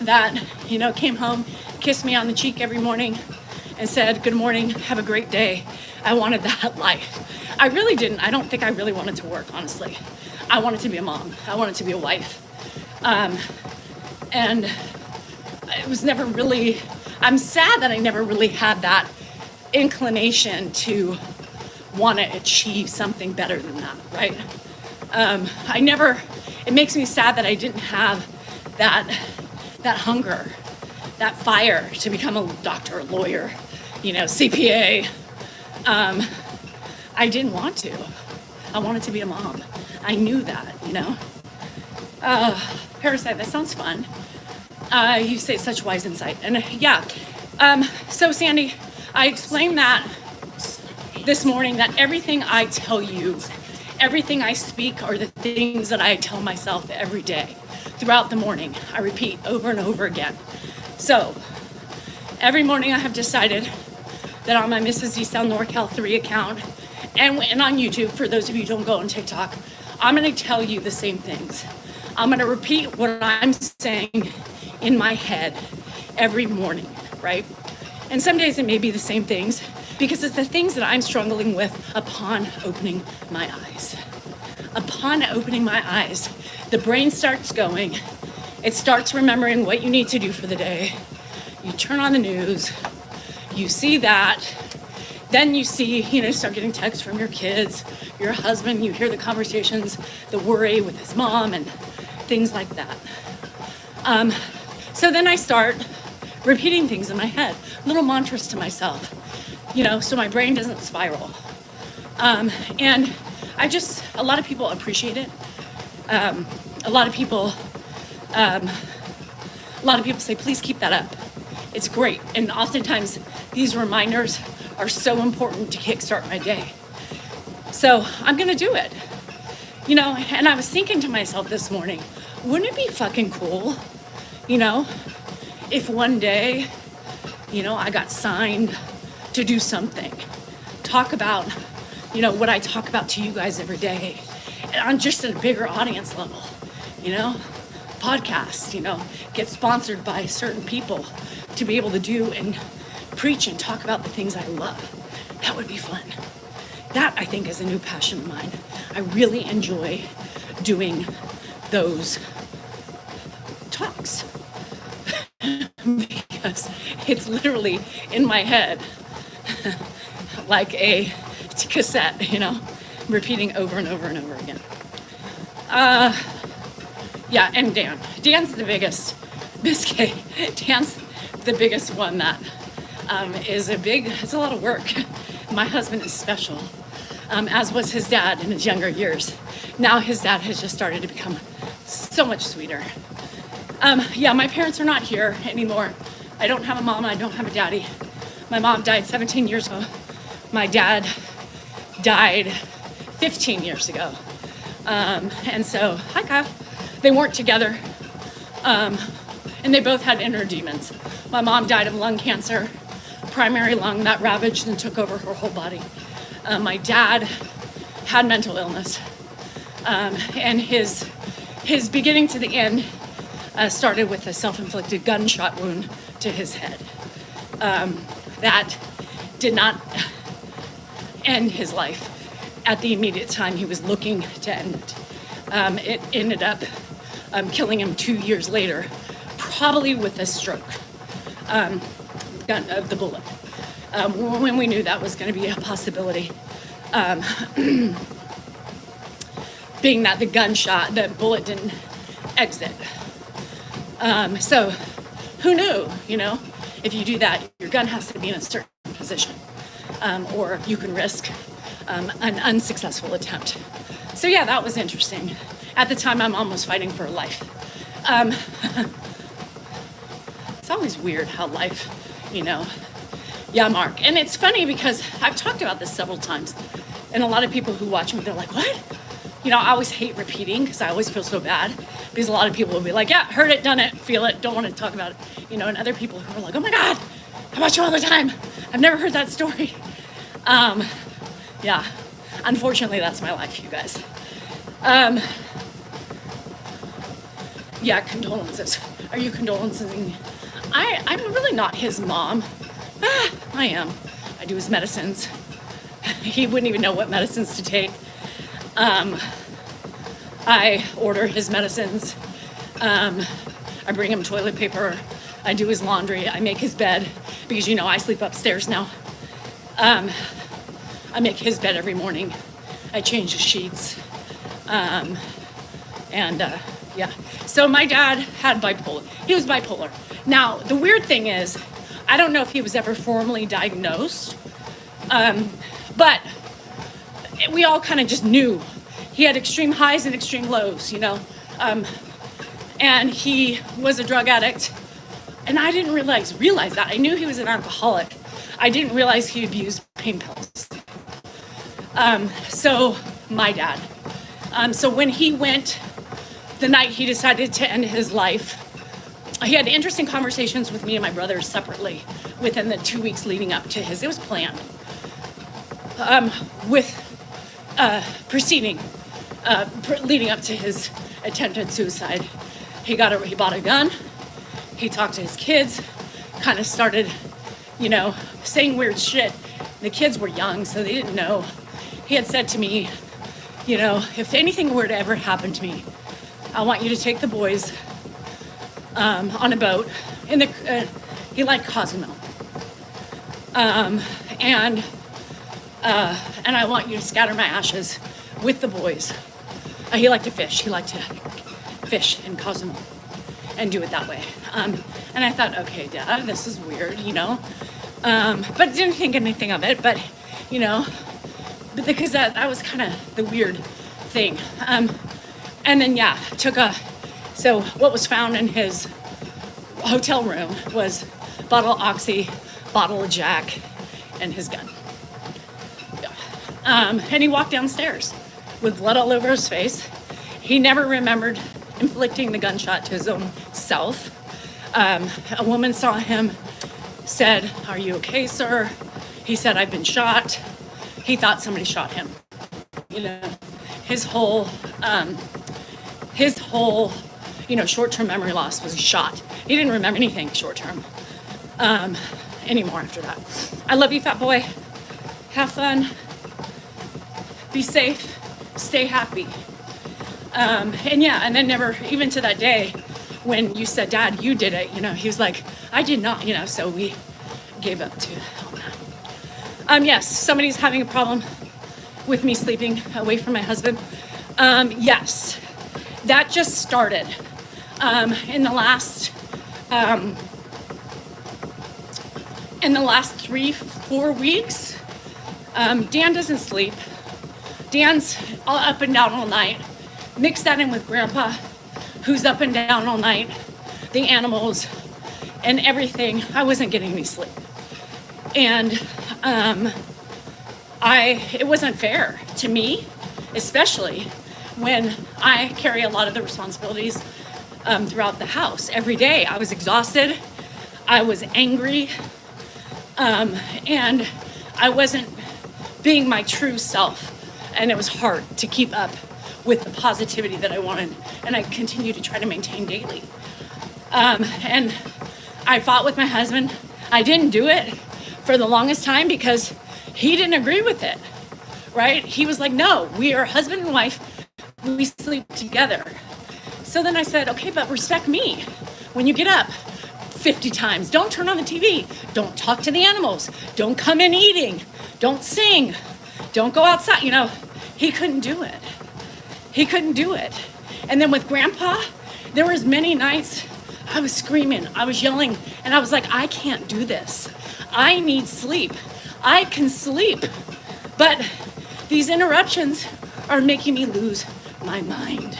that, you know, came home, kissed me on the cheek every morning and said, good morning, have a great day. I wanted that life. I really didn't. I don't think I really wanted to work, honestly. I wanted to be a mom. I wanted to be a wife. And it was never really, I'm sad that I never really had that inclination to want to achieve something better than that, right? It makes me sad that I didn't have that hunger, that fire to become a doctor, a lawyer, you know, CPA. I didn't want to. I wanted to be a mom. I knew that, you know. Parasite, that sounds fun. You say such wise insight. And yeah, so Sandy, I explained that this morning, that everything I tell you, everything I speak are the things that I tell myself every day throughout the morning. I repeat over and over again. So every morning I have decided that on my Mrs. D Sound NorCal 3 account and on YouTube, for those of you who don't go on TikTok, I'm going to tell you the same things. I'm going to repeat what I'm saying in my head every morning, right? And some days it may be the same things because it's the things that I'm struggling with upon opening my eyes. Upon opening my eyes, the brain starts going. It starts remembering what you need to do for the day. You turn on the news, you see that, then you see, you know, start getting texts from your kids, your husband, you hear the conversations, the worry with his mom and things like that. So then I start repeating things in my head, little mantras to myself, you know, so my brain doesn't spiral. And a lot of people appreciate it. A lot of people say, please keep that up. It's great. And oftentimes these reminders are so important to kickstart my day. So I'm going to do it. You know, and I was thinking to myself this morning, wouldn't it be fucking cool, you know, if one day, you know, I got signed to do something, talk about, you know, what I talk about to you guys every day, and on just a bigger audience level, you know, podcasts, you know, get sponsored by certain people to be able to do and preach and talk about the things I love. That would be fun. That, I think, is a new passion of mine. I really enjoy doing those talks because it's literally in my head like a cassette, you know, repeating over and over and over again. Yeah, and Dan's the biggest. Dan's the biggest one that it's a lot of work. My husband is special, as was his dad in his younger years. Now his dad has just started to become so much sweeter. Yeah, my parents are not here anymore. I don't have a mom, I don't have a daddy. My mom died 17 years ago. My dad died 15 years ago. And so, hi Kyle. They weren't together. And they both had inner demons. My mom died of lung cancer, primary lung that ravaged and took over her whole body. My dad had mental illness. And his beginning to the end started with a self-inflicted gunshot wound to his head. That did not end his life at the immediate time he was looking to end it. It ended up killing him 2 years later, probably with a stroke. the bullet. When we knew that was going to be a possibility. Being that the bullet didn't exit. So who knew, if you do that, your gun has to be in a certain position, or you can risk an unsuccessful attempt. So yeah, that was interesting. At the time, I'm almost fighting for life. It's always weird how life, yeah, Mark. And it's funny because I've talked about this several times, and a lot of people who watch me, they're like, what? I always hate repeating because I always feel so bad, because a lot of people will be like, yeah, heard it, done it, feel it, don't want to talk about it, and other people who are like, oh my God, I watch you all the time. I've never heard that story. Yeah, unfortunately, that's my life, you guys. Yeah, condolences. Are you condolencing? I'm really not his mom. I am. I do his medicines. He wouldn't even know what medicines to take. I order his medicines. I bring him toilet paper. I do his laundry. I make his bed because, I sleep upstairs now. I make his bed every morning. I change the sheets. Yeah. So my dad had bipolar. He was bipolar. Now, the weird thing is, I don't know if he was ever formally diagnosed, but we all kind of just knew. He had extreme highs and extreme lows, and he was a drug addict, and I didn't realize that. I knew he was an alcoholic. I didn't realize he abused pain pills. So my dad. So when he went, the night he decided to end his life, he had interesting conversations with me and my brothers separately within the 2 weeks leading up to it was planned. Leading up to his attempted suicide. He bought a gun, he talked to his kids, kind of started, saying weird shit. The kids were young, so they didn't know. He had said to me, if anything were to ever happen to me, I want you to take the boys on a boat. He liked Cozumel. And I want you to scatter my ashes with the boys. He liked to fish. He liked to fish in Cozumel and do it that way. And I thought, okay, Dad, this is weird, but didn't think anything of it. But, because that was kind of the weird thing. And then, so what was found in his hotel room was bottle of Oxy, bottle of Jack, and his gun. And he walked downstairs with blood all over his face. He never remembered inflicting the gunshot to his own self. A woman saw him, said, "Are you okay, sir?" He said, "I've been shot." He thought somebody shot him. His whole, short-term memory loss was shot. He didn't remember anything short-term anymore after that. I love you, fat boy. Have fun. Be safe. Stay happy. And then never, even to that day, when you said, "Dad, you did it," he was like, "I did not," so we gave up to all that. Yes, somebody's having a problem with me sleeping away from my husband. Yes, that just started. In the last 3-4 weeks, Dan doesn't sleep. Dan's all up and down all night. Mix that in with Grandpa, who's up and down all night, the animals, and everything. I wasn't getting any sleep. And it wasn't fair to me, especially when I carry a lot of the responsibilities throughout the house. Every day I was exhausted, I was angry, and I wasn't being my true self. And it was hard to keep up with the positivity that I wanted, and I continue to try to maintain daily. And I fought with my husband. I didn't do it for the longest time because he didn't agree with it, right? He was like, "No, we are husband and wife. We sleep together." So then I said, "Okay, but respect me. When you get up 50 times. Don't turn on the TV. Don't talk to the animals. Don't come in eating. Don't sing. Don't go outside. You know, he couldn't do it. He couldn't do it. And then with Grandpa, there was many nights I was screaming, I was yelling, and I was like, I can't do this. I need sleep. I can sleep. But these interruptions are making me lose my mind.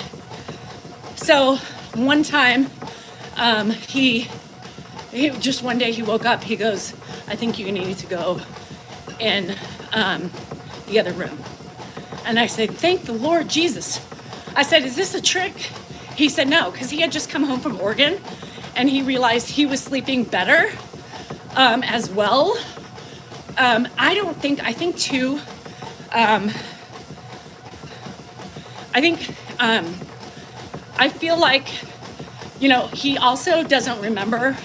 So one time, he just one day he woke up, he goes, I think you need to go in the other room. And I said, thank the Lord Jesus. I said, is this a trick? He said no, because he had just come home from Oregon and he realized he was sleeping better as well. I think too, I feel like, you know, he also doesn't remember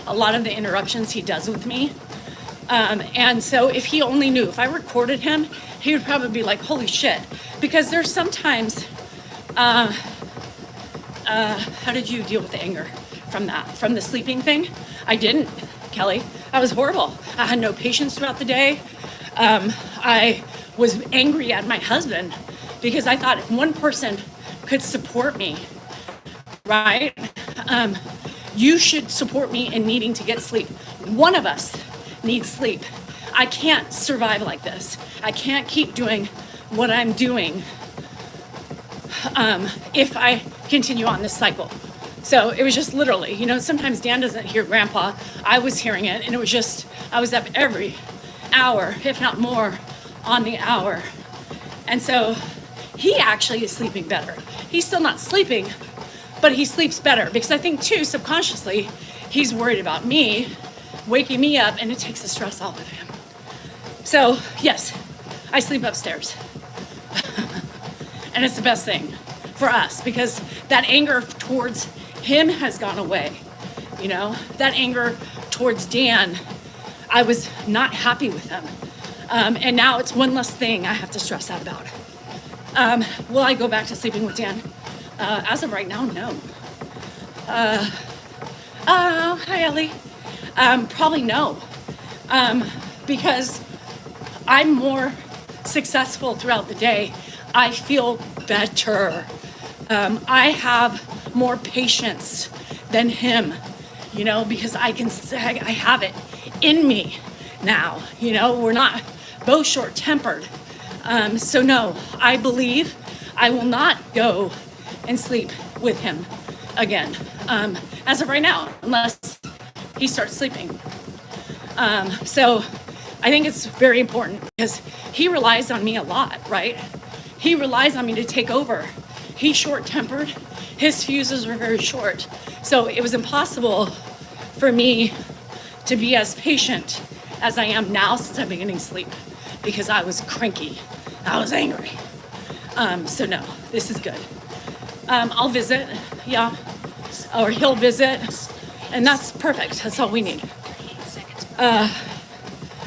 a lot of the interruptions he does with me. And so if he only knew, if I recorded him, he would probably be like, holy shit. Because there's sometimes, how did you deal with the anger from that, from the sleeping thing? I didn't, Kelly. I was horrible. I had no patience throughout the day. I was angry at my husband because I thought if one person could support me, right? You should support me in needing to get sleep. One of us needs sleep. I can't survive like this. I can't keep doing what I'm doing if I continue on this cycle. So it was just literally, you know, sometimes Dan doesn't hear Grandpa. I was hearing it, and it was just, I was up every hour, if not more, on the hour. And so he actually is sleeping better. He's still not sleeping, but he sleeps better because I think too, subconsciously, he's worried about me waking me up, and it takes the stress off of him. So yes, I sleep upstairs. And it's the best thing for us because that anger towards him has gone away. You know, that anger towards Dan, I was not happy with him. And now it's one less thing I have to stress out about. Will I go back to sleeping with Dan? As of right now, no. Hi, Ellie. Probably no. Because I'm more successful throughout the day. I feel better. I have more patience than him, you know, because I have it in me now. You know, we're not both short-tempered. So no, I believe I will not go and sleep with him again, as of right now, unless he starts sleeping. So I think it's very important because he relies on me a lot, right? He relies on me to take over. He's short-tempered. His fuses are very short. So it was impossible for me to be as patient as I am now since I'm beginning to sleep because I was cranky. I was angry. So no, this is good. I'll visit, yeah, or he'll visit, and that's perfect. That's all we need.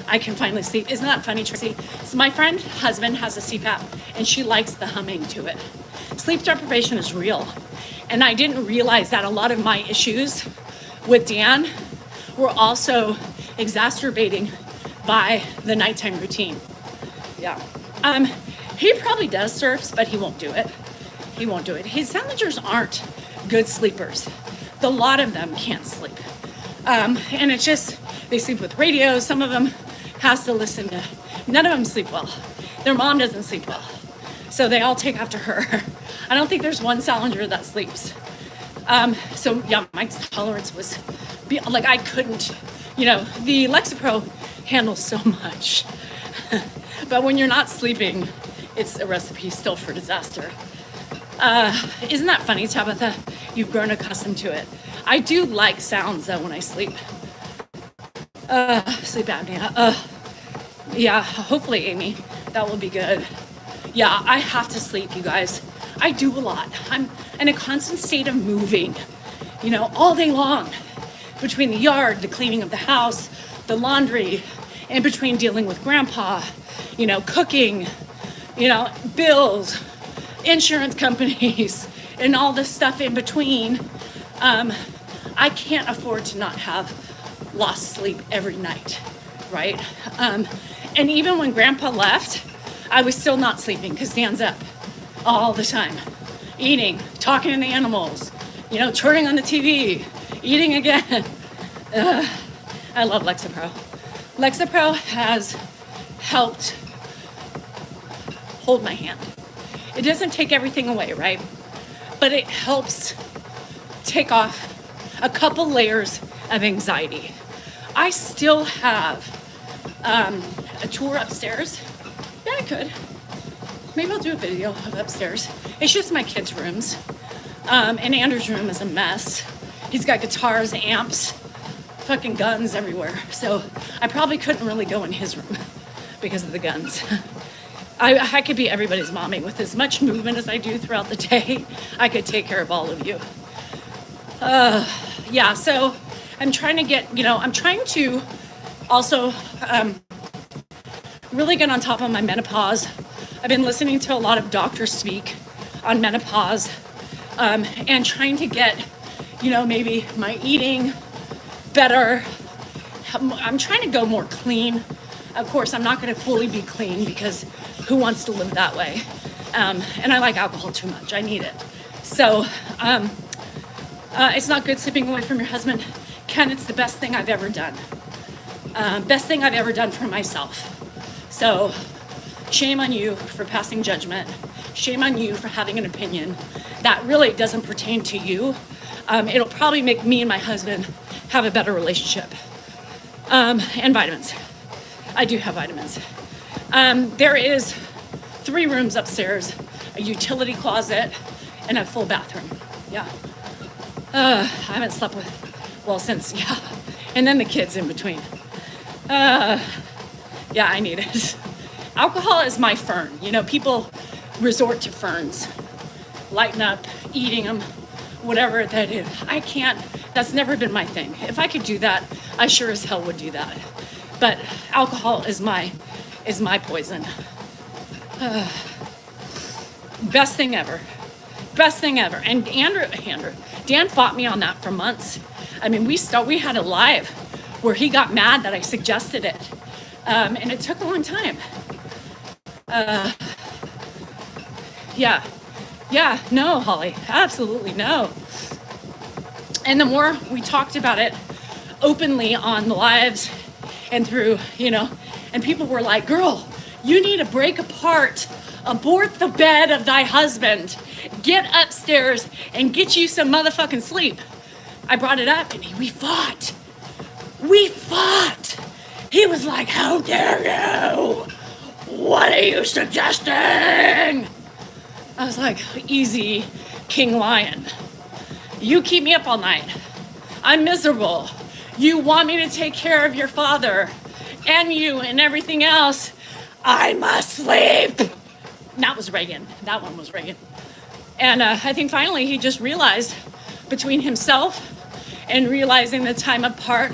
I can finally sleep. Isn't that funny, Tracy? So my friend's husband has a CPAP, and she likes the humming to it. Sleep deprivation is real, and I didn't realize that a lot of my issues with Dan were also exacerbating by the nighttime routine. Yeah. He probably does surfs, but he won't do it. He won't do it. His Salingers aren't good sleepers. A lot of them can't sleep. And it's just, they sleep with radio. Some of them has to listen to, none of them sleep well. Their mom doesn't sleep well. So they all take after her. I don't think there's one Salinger that sleeps. So yeah, my tolerance was, like I couldn't, you know, the Lexapro handles so much. But when you're not sleeping, it's a recipe still for disaster. Isn't that funny, Tabitha? You've grown accustomed to it. I do like sounds though when I sleep. Sleep apnea. Yeah, hopefully, Amy, that will be good. Yeah, I have to sleep, you guys. I do a lot. I'm in a constant state of moving, you know, all day long. Between the yard, the cleaning of the house, the laundry, in between dealing with Grandpa, you know, cooking, you know, bills, insurance companies, and all this stuff in between. I can't afford to not have lost sleep every night, right? And even when Grandpa left, I was still not sleeping because Dan's up all the time, eating, talking to the animals, turning on the TV, eating again. I love Lexapro. Lexapro has helped hold my hand. It doesn't take everything away, right? But it helps take off a couple layers of anxiety. I still have a tour upstairs. Yeah, I could. Maybe I'll do a video of upstairs. It's just my kids' rooms. And Andrew's room is a mess. He's got guitars, amps, fucking guns everywhere. So I probably couldn't really go in his room because of the guns. I could be everybody's mommy with as much movement as I do throughout the day. I could take care of all of you. Yeah, so I'm trying to get, I'm trying to also really get on top of my menopause. I've been listening to a lot of doctors speak on menopause and trying to get, maybe my eating better. I'm trying to go more clean. Of course, I'm not going to fully be clean because who wants to live that way? And I like alcohol too much. I need it. So it's not good sleeping away from your husband. Ken, it's the best thing I've ever done. Best thing I've ever done for myself. So shame on you for passing judgment. Shame on you for having an opinion that really doesn't pertain to you. It'll probably make me and my husband have a better relationship. And vitamins. I do have vitamins. There is 3 rooms upstairs, a utility closet, and a full bathroom. Yeah. I haven't slept since, yeah. And then the kids in between. Yeah, I need it. Alcohol is my fern. People resort to ferns. Lighten up, eating them, whatever that is. I can't, that's never been my thing. If I could do that, I sure as hell would do that. But alcohol is my poison. Best thing ever. Best thing ever. And Dan fought me on that for months. I mean, we had a live where he got mad that I suggested it. And it took a long time. Yeah, no, Holly, absolutely no. And the more we talked about it openly on the lives and through, and people were like, girl, you need to break apart, abort the bed of thy husband, get upstairs and get you some motherfucking sleep. I brought it up and we fought. He was like, how dare you? What are you suggesting? I was like, easy, King Lion. You keep me up all night. I'm miserable. You want me to take care of your father and you and everything else. I must sleep. And that was Reagan. That one was Reagan. And I think finally he just realized between himself and realizing the time apart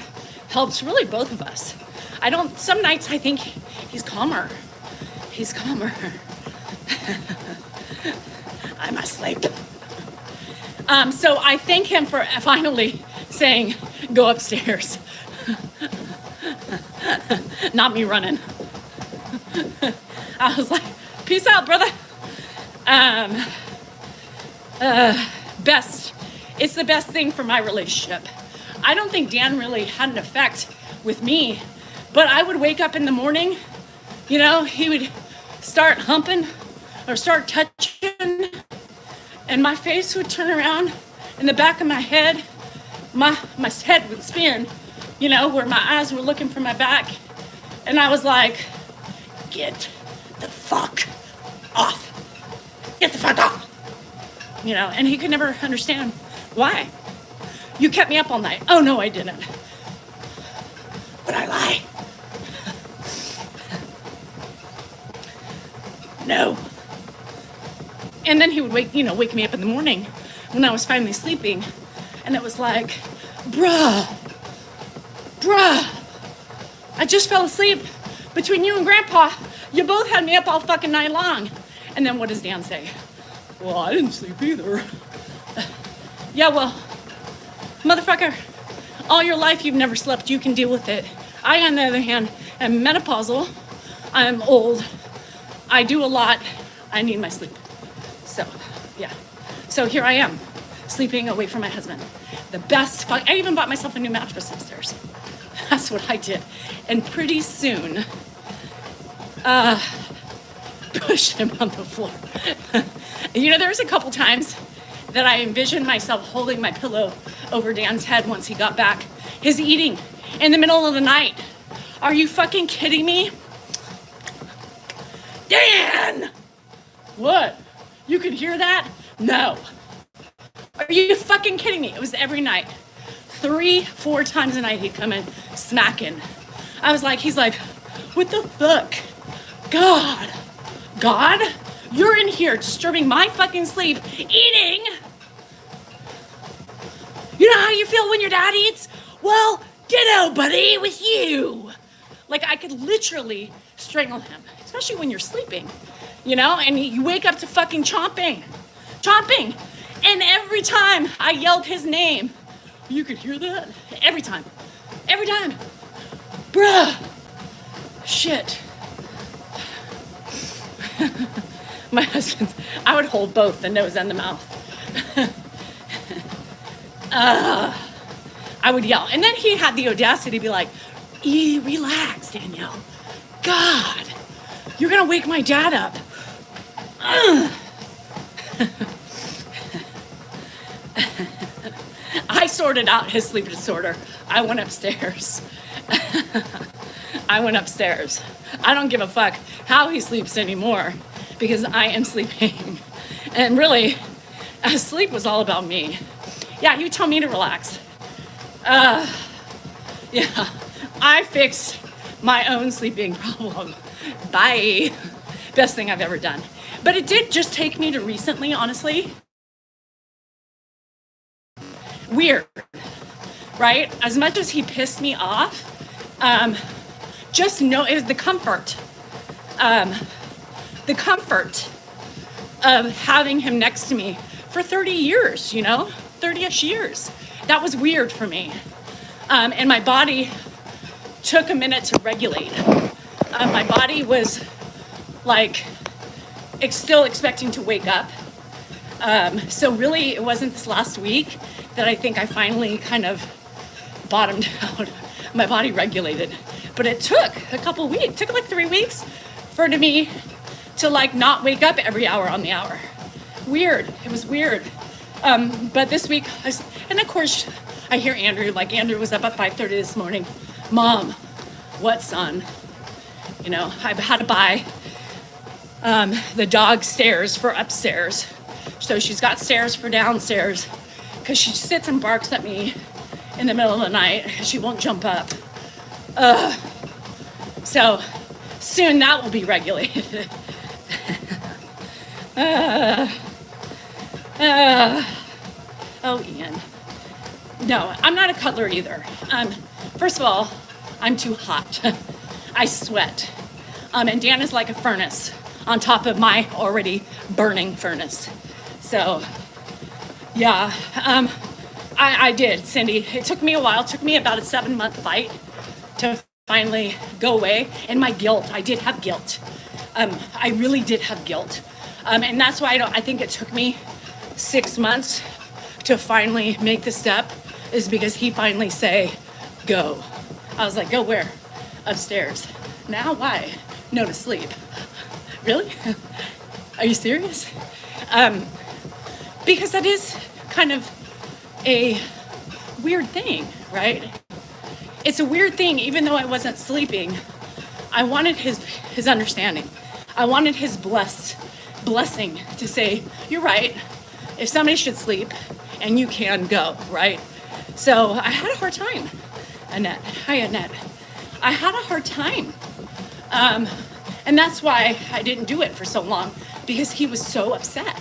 helps really both of us. Some nights I think he's calmer. I must sleep. So I thank him for finally saying, go upstairs. Not me running. I was like, peace out, brother. It's the best thing for my relationship. I don't think Dan really had an effect with me, but I would wake up in the morning, he would start humping or start touching, and my face would turn around in the back of my head. My head would spin, where my eyes were looking for my back. And I was like, get the fuck off. Get the fuck off. And he could never understand why. You kept me up all night. Oh, no, I didn't. Would I lie? No. And then he would wake me up in the morning when I was finally sleeping. And it was like, bruh, I just fell asleep between you and Grandpa. You both had me up all fucking night long. And then what does Dan say? Well, I didn't sleep either. Yeah, well, Motherfucker, all your life you've never slept, you can deal with it. I, on the other hand, am menopausal. I'm old. I do a lot. I need my sleep. So, yeah. So here I am, sleeping away from my husband. The best fuck. I even bought myself a new mattress upstairs. That's what I did. And pretty soon, pushed him on the floor. You know, there was a couple times that I envisioned myself holding my pillow over Dan's head once he got back. His eating in the middle of the night. Are you fucking kidding me? Dan! What? You could hear that? No. Are you fucking kidding me? It was every night. 3-4 times a night he'd come in smacking. I was like, he's like, what the fuck? God? You're in here disturbing my fucking sleep, eating. You know how you feel when your dad eats? Well, ditto, buddy, with you. Like, I could literally strangle him, especially when you're sleeping, you know? And you wake up to fucking chomping. And every time I yelled his name, you could hear that? Every time. Bruh. Shit. My husband, I would hold both the nose and the mouth. I would yell. And then he had the audacity to be like, relax, Danielle. God, you're gonna wake my dad up. I sorted out his sleep disorder. I went upstairs. I don't give a fuck how he sleeps anymore because I am sleeping. And really, sleep was all about me. Yeah, he would tell me to relax. Yeah, I fixed my own sleeping problem. Bye. Best thing I've ever done. But it did just take me to recently, honestly. Weird, right? As much as he pissed me off, just know it was the comfort of having him next to me for 30 years, 30-ish years. That was weird for me. And my body took a minute to regulate. My body was like, still expecting to wake up. So really, it wasn't this last week that I think I finally kind of bottomed out. My body regulated. But it took a couple weeks. It took like 3 weeks for me to like not wake up every hour on the hour. Weird. It was weird. But this week, and of course, I hear Andrew was up at 5:30 this morning. Mom, what, son? I had to buy the dog stairs for upstairs. So she's got stairs for downstairs because she sits and barks at me in the middle of the night. She won't jump up. So soon that will be regulated. Oh, Ian. No, I'm not a cuddler either. First of all, I'm too hot. I sweat. And Dan is like a furnace on top of my already burning furnace. So, yeah, I did, Cindy. It took me a while. It took me about a 7-month fight to finally go away. And my guilt, I did have guilt. I really did have guilt. And that's why I think it took me 6 months to finally make the step, is because he finally say, go. I was like, go where? Upstairs. Now why? No, to sleep. Really? Are you serious? Because that is kind of a weird thing, right? It's a weird thing. Even though I wasn't sleeping, I wanted his understanding. I wanted his blessing to say, you're right. If somebody should sleep, and you can go, right? So I had a hard time, Annette. Hi, Annette. I had a hard time. And that's why I didn't do it for so long, because he was so upset.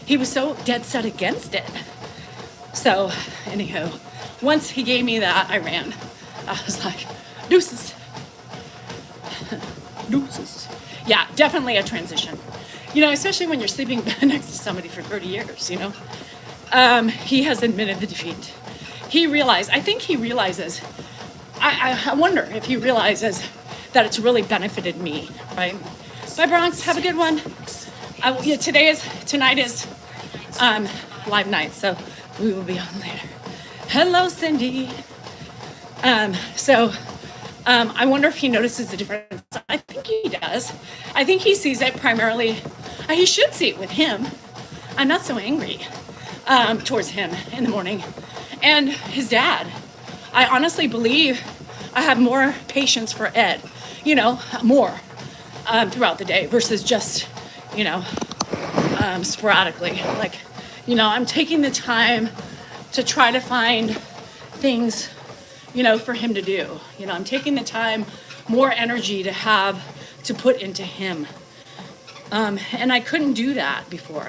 He was so dead set against it. So, anywho, once he gave me that, I ran. I was like, deuces. Deuces. Yeah, definitely a transition. Especially when you're sleeping next to somebody for 30 years, He has admitted the defeat. I think he realizes, I wonder if he realizes that it's really benefited me, right? Bye, Bronx. Have a good one. Tonight is live night, so we will be on later. Hello, Cindy. I wonder if he notices the difference. I think he does. I think he sees it primarily. He should see it with him. I'm not so angry towards him in the morning. And his dad. I honestly believe I have more patience for Ed, more throughout the day versus just, sporadically. Like, I'm taking the time to try to find things, for him to do. I'm taking the time, more energy to put into him. And I couldn't do that before.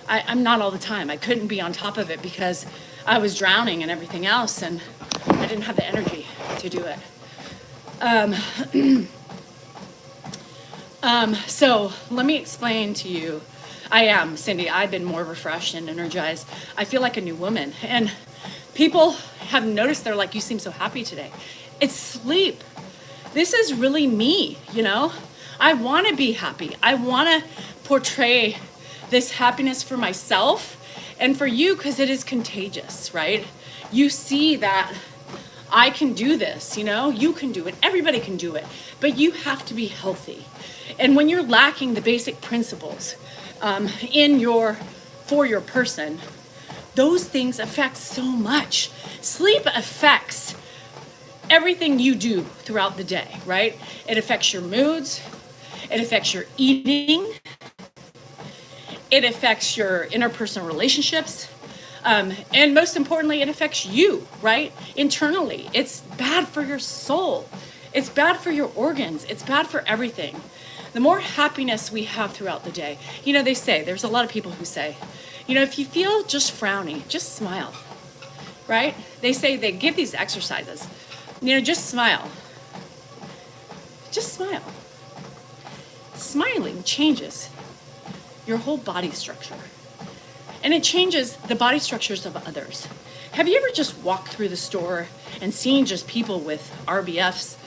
I'm not all the time. I couldn't be on top of it because I was drowning and everything else, and I didn't have the energy to do it. So let me explain to you. Cindy, I've been more refreshed and energized. I feel like a new woman. And people have noticed, they're like, you seem so happy today. It's sleep. This is really me, I want to be happy. I want to portray this happiness for myself and for you because it is contagious, right? You see that I can do this, you can do it. Everybody can do it, but you have to be healthy. And when you're lacking the basic principles for your person, those things affect so much. Sleep affects everything you do throughout the day, right? It affects your moods. It affects your eating. It affects your interpersonal relationships. And most importantly, it affects you, right? Internally. It's bad for your soul. It's bad for your organs. It's bad for everything. The more happiness we have throughout the day, there's a lot of people who say, if you feel just frowny, just smile, right? They give these exercises, just smile. Just smile. Smiling changes your whole body structure. And it changes the body structures of others. Have you ever just walked through the store and seen just people with RBFs,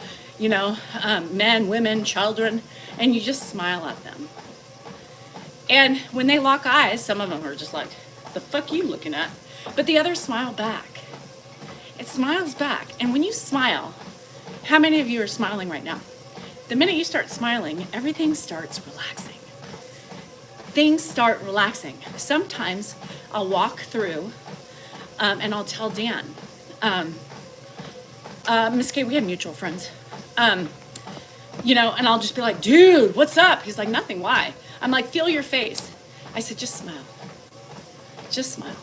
men, women, children, and you just smile at them? And when they lock eyes, some of them are just like, the fuck you looking at? But the others smile back. It smiles back. And when you smile, how many of you are smiling right now? The minute you start smiling, everything starts relaxing. Things start relaxing. Sometimes I'll walk through and I'll tell Dan, Miss Kay, we have mutual friends, and I'll just be like, dude, what's up? He's like, nothing, why? I'm like, feel your face. I said, just smile. Just smile.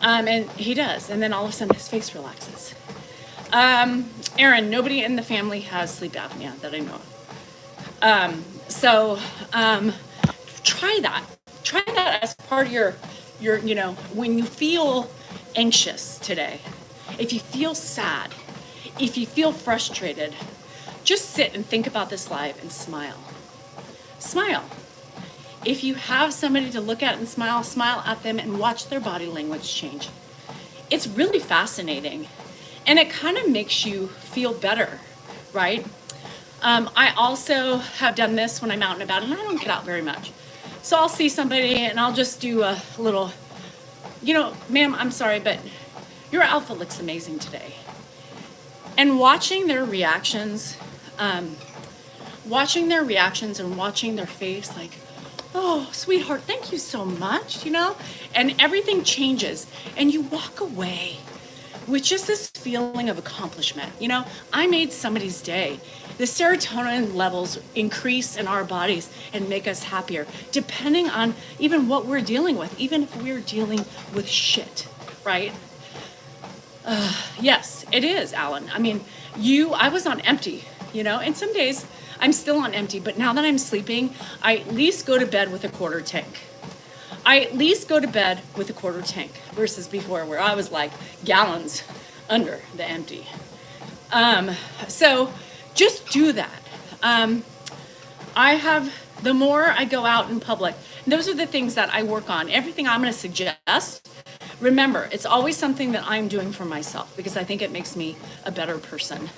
And he does. And then all of a sudden his face relaxes. Aaron, nobody in the family has sleep apnea that I know of. Try that. Try that as part of your, when you feel anxious today, if you feel sad, if you feel frustrated, just sit and think about this live and smile. Smile. If you have somebody to look at and smile, smile at them and watch their body language change. It's really fascinating. And it kind of makes you feel better, right? I also have done this when I'm out and about, and I don't get out very much. So I'll see somebody and I'll just do a little, ma'am, I'm sorry, but your outfit looks amazing today. And watching their reactions and watching their face, like, oh, sweetheart, thank you so much, and everything changes and you walk away with just this feeling of accomplishment. I made somebody's day. The serotonin levels increase in our bodies and make us happier, depending on even what we're dealing with, even if we're dealing with shit, right? Yes, it is, Alan. I mean, I was on empty, and some days I'm still on empty, but now that I'm sleeping, I at least go to bed with a quarter tank. Versus before where I was like gallons under the empty. So just do that. The more I go out in public, those are the things that I work on. Everything I'm going to suggest remember, it's always something that I'm doing for myself because I think it makes me a better person.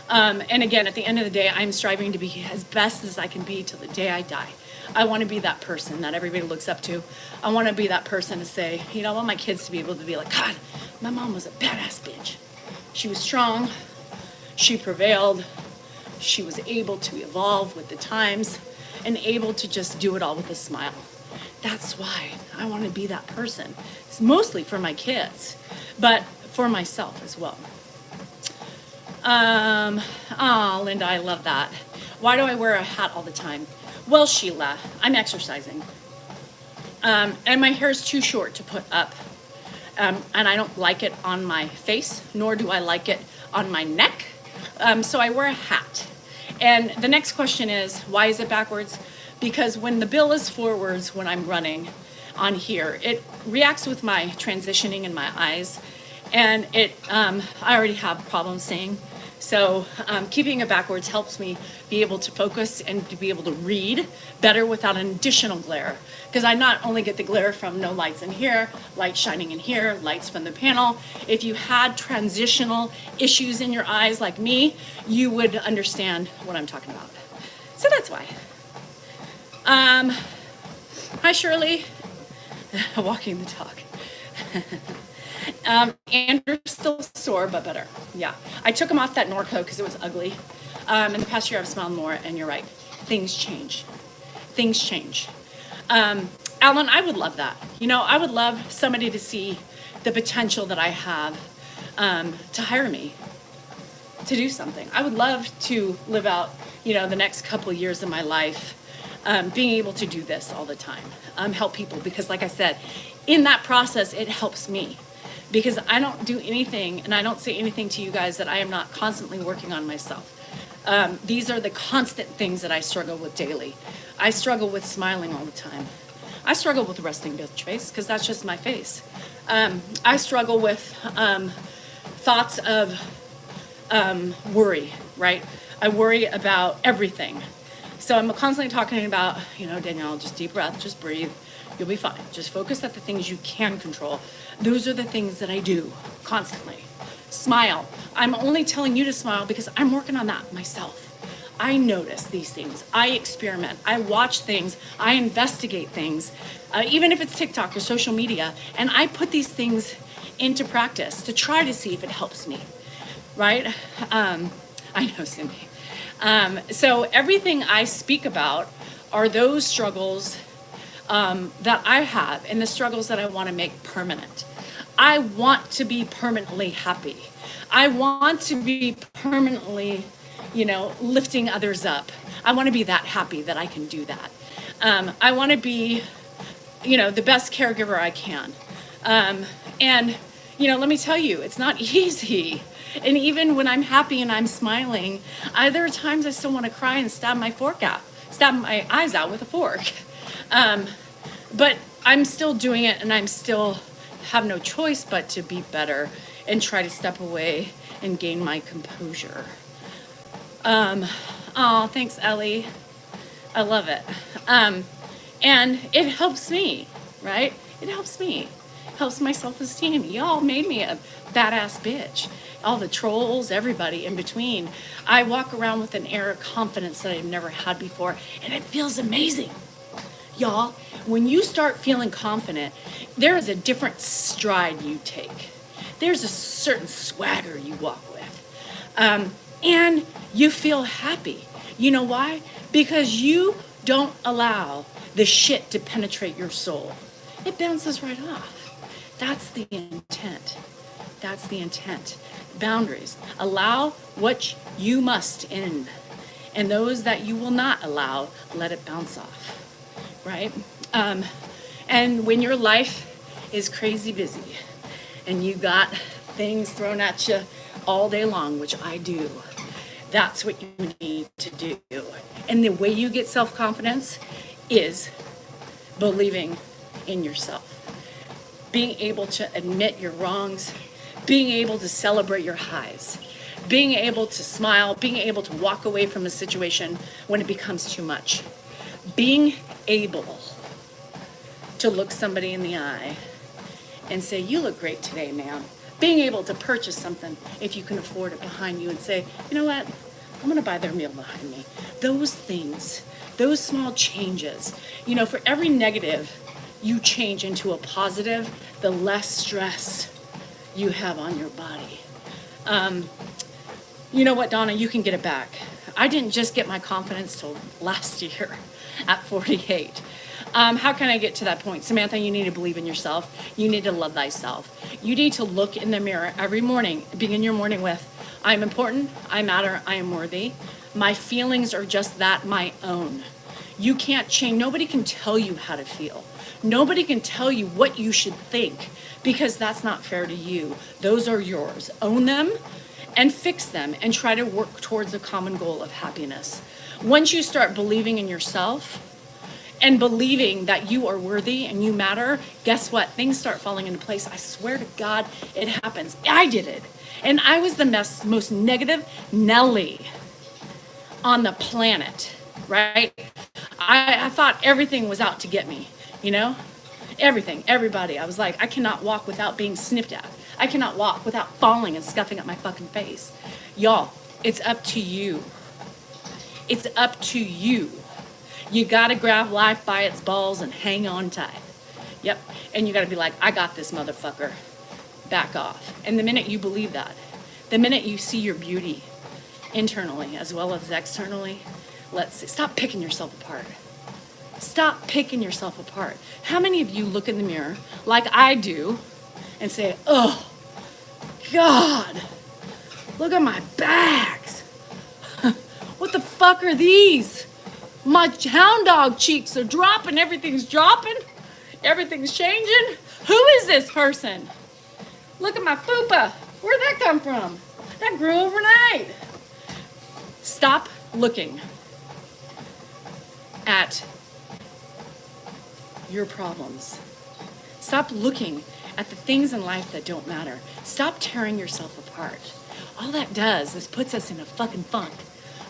And again, at the end of the day, I'm striving to be as best as I can be till the day I die. I want to be that person that everybody looks up to. I want to be that person to say, you know, I want my kids to be able to be like, God, my mom was a badass bitch. She was strong. She prevailed. She was able to evolve with the times and able to just do it all with a smile. That's why I want to be that person. It's mostly for my kids, but for myself as well. Linda, I love that. Why do I wear a hat all the time? Well, Sheila, I'm exercising. And my hair is too short to put up. And I don't like it on my face, nor do I like it on my neck. So I wear a hat. And the next question is, why is it backwards? Because when the bill is forwards, when I'm running on here, it reacts with my transitioning in my eyes. And I already have problems seeing. So keeping it backwards helps me be able to focus and to be able to read better without an additional glare. Because I not only get the glare from no lights in here, light shining in here, lights from the panel. If you had transitional issues in your eyes like me, you would understand what I'm talking about. So that's why. Hi, Shirley. Walking the talk. Andrew's still sore, but better. Yeah. I took him off that Norco because it was ugly. In the past year, I've smiled more, and you're right. Things change. Things change. Alan, I would love that. You know, I would love somebody to see the potential that I have to hire me to do something. I would love to live out, you know, the next couple of years of my life being able to do this all the time, help people. Because like I said, in that process, it helps me. Because I don't do anything, and I don't say anything to you guys that I am not constantly working on myself. These are the constant things that I struggle with daily. I struggle with smiling all the time. I struggle with resting bitch face, because that's just my face. I struggle with thoughts of worry, right? I worry about everything. So I'm constantly talking about, you know, Danielle, just deep breath, just breathe. You'll be fine. Just focus at the things you can control. Those are the things that I do constantly. Smile. I'm only telling you to smile because I'm working on that myself. I notice these things. I experiment. I watch things. I investigate things, even if it's TikTok or social media. And I put these things into practice to try to see if it helps me, right? I know, Cindy. So everything I speak about are those struggles that I have and the struggles that I want to make permanent. I want to be permanently happy. I want to be permanently, you know, lifting others up. I want to be that happy that I can do that. I want to be, you know, the best caregiver I can. And, you know, let me tell you, it's not easy. And even when I'm happy and I'm smiling, there are times I still want to cry and stab my eyes out with a fork. But I'm still doing it, and I'm still have no choice but to be better and try to step away and gain my composure. Oh, thanks, Ellie. I love it. And it helps me, right? It helps me. It helps my self-esteem. Y'all made me a badass bitch. All the trolls, everybody in between. I walk around with an air of confidence that I've never had before, and it feels amazing. Y'all, when you start feeling confident, there is a different stride you take. There's a certain swagger you walk with. And you feel happy. You know why? Because you don't allow the shit to penetrate your soul. It bounces right off. That's the intent. That's the intent. Boundaries. Allow what you must in. And those that you will not allow, let it bounce off. Right? And when your life is crazy busy and you got things thrown at you all day long, which I do, that's what you need to do. And the way you get self-confidence is believing in yourself. Being able to admit your wrongs, being able to celebrate your highs, being able to smile, being able to walk away from a situation when it becomes too much. Being able to look somebody in the eye and say, you look great today, man. Being able to purchase something, if you can afford it, behind you and say, you know what, I'm gonna buy their meal behind me. Those things, those small changes, you know, for every negative you change into a positive, the less stress you have on your body. You know what, Donna, you can get it back. I didn't just get my confidence till last year at 48. How can I get to that point? Samantha, you need to believe in yourself. You need to love thyself. You need to look in the mirror every morning. Begin your morning with, I am important, I matter, I am worthy. My feelings are just that, my own. You can't change. Nobody can tell you how to feel. Nobody can tell you what you should think, because that's not fair to you. Those are yours. Own them and fix them and try to work towards a common goal of happiness. Once you start believing in yourself and believing that you are worthy and you matter, guess what? Things start falling into place. I swear to God, it happens. I did it. And I was the most negative Nelly on the planet, right? I thought everything was out to get me, you know? Everything, everybody. I was like, I cannot walk without being snipped at. I cannot walk without falling and scuffing up my fucking face. Y'all, it's up to you. It's up to you. You gotta grab life by its balls and hang on tight. Yep, and you gotta be like, I got this motherfucker. Back off. And the minute you believe that, the minute you see your beauty internally as well as externally, stop picking yourself apart. Stop picking yourself apart. How many of you look in the mirror like I do and say, oh, God, look at my bags. What the fuck are these? My hound dog cheeks are dropping. Everything's dropping. Everything's changing. Who is this person? Look at my fupa. Where'd that come from? That grew overnight. Stop looking at your problems. Stop looking at the things in life that don't matter. Stop tearing yourself apart. All that does is puts us in a fucking funk.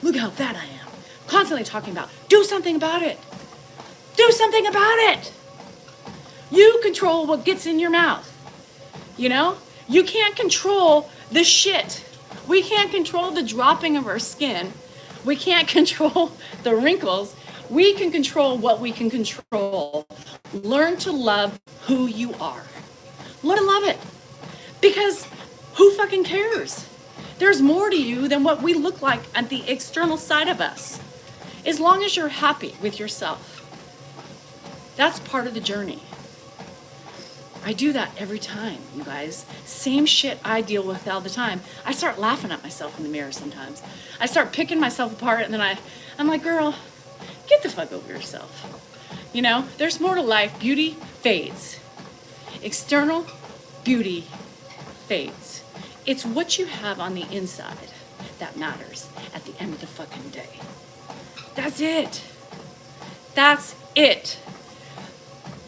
Look how fat I am. Constantly talking about, do something about it. Do something about it. You control what gets in your mouth. You know? You can't control the shit. We can't control the dropping of our skin. We can't control the wrinkles. We can control what we can control. Learn to love who you are. Learn to love it. Because who fucking cares? There's more to you than what we look like at the external side of us. As long as you're happy with yourself. That's part of the journey. I do that every time, you guys. Same shit I deal with all the time. I start laughing at myself in the mirror sometimes. I start picking myself apart, and then I'm like, girl, get the fuck over yourself. You know, there's more to life. Beauty fades. External beauty fades. It's what you have on the inside that matters at the end of the fucking day. That's it. That's it.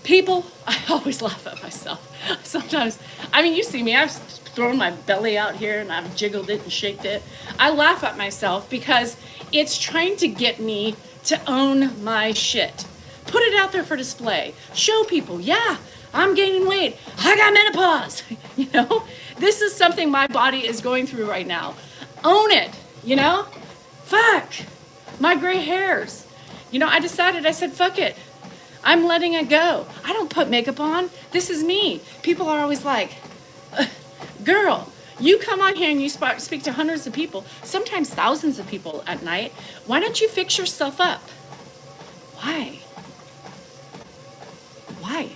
People, I always laugh at myself. Sometimes, I mean, you see me, I've thrown my belly out here and I've jiggled it and shaked it. I laugh at myself because it's trying to get me to own my shit. Put it out there for display. Show people, yeah, I'm gaining weight. I got menopause. You know, this is something my body is going through right now. Own it, you know? Fuck, my gray hairs. You know, I said, fuck it. I'm letting it go. I don't put makeup on. This is me. People are always like, girl, you come on here and you speak to hundreds of people, sometimes thousands of people at night. Why don't you fix yourself up? Why? Why?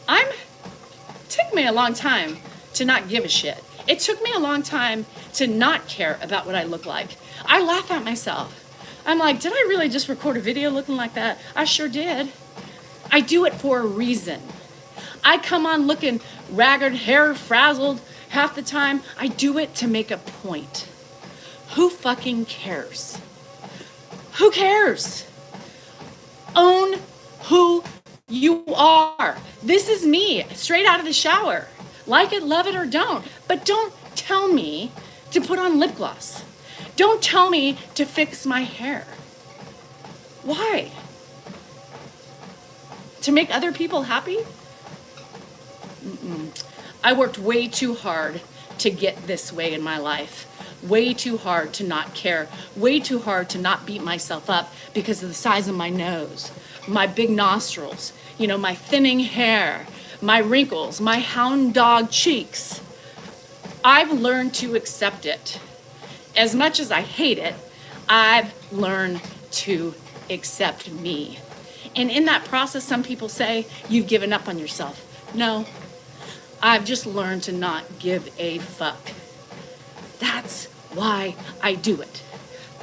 It took me a long time to not give a shit. It took me a long time to not care about what I look like. I laugh at myself. I'm like, did I really just record a video looking like that? I sure did. I do it for a reason. I come on looking ragged, hair frazzled half the time. I do it to make a point. Who fucking cares? Who cares? Own who you are. This is me, straight out of the shower. Like it, love it, or don't. But don't tell me to put on lip gloss. Don't tell me to fix my hair. Why? to make other people happy? I worked way too hard to get this way in my life. Way too hard to not care. Way too hard to not beat myself up because of the size of my nose, my big nostrils, my thinning hair, my wrinkles, my hound dog cheeks. I've learned to accept it. As much as I hate it, I've learned to accept me. And in that process, some people say, you've given up on yourself. No, I've just learned to not give a fuck. That's why I do it.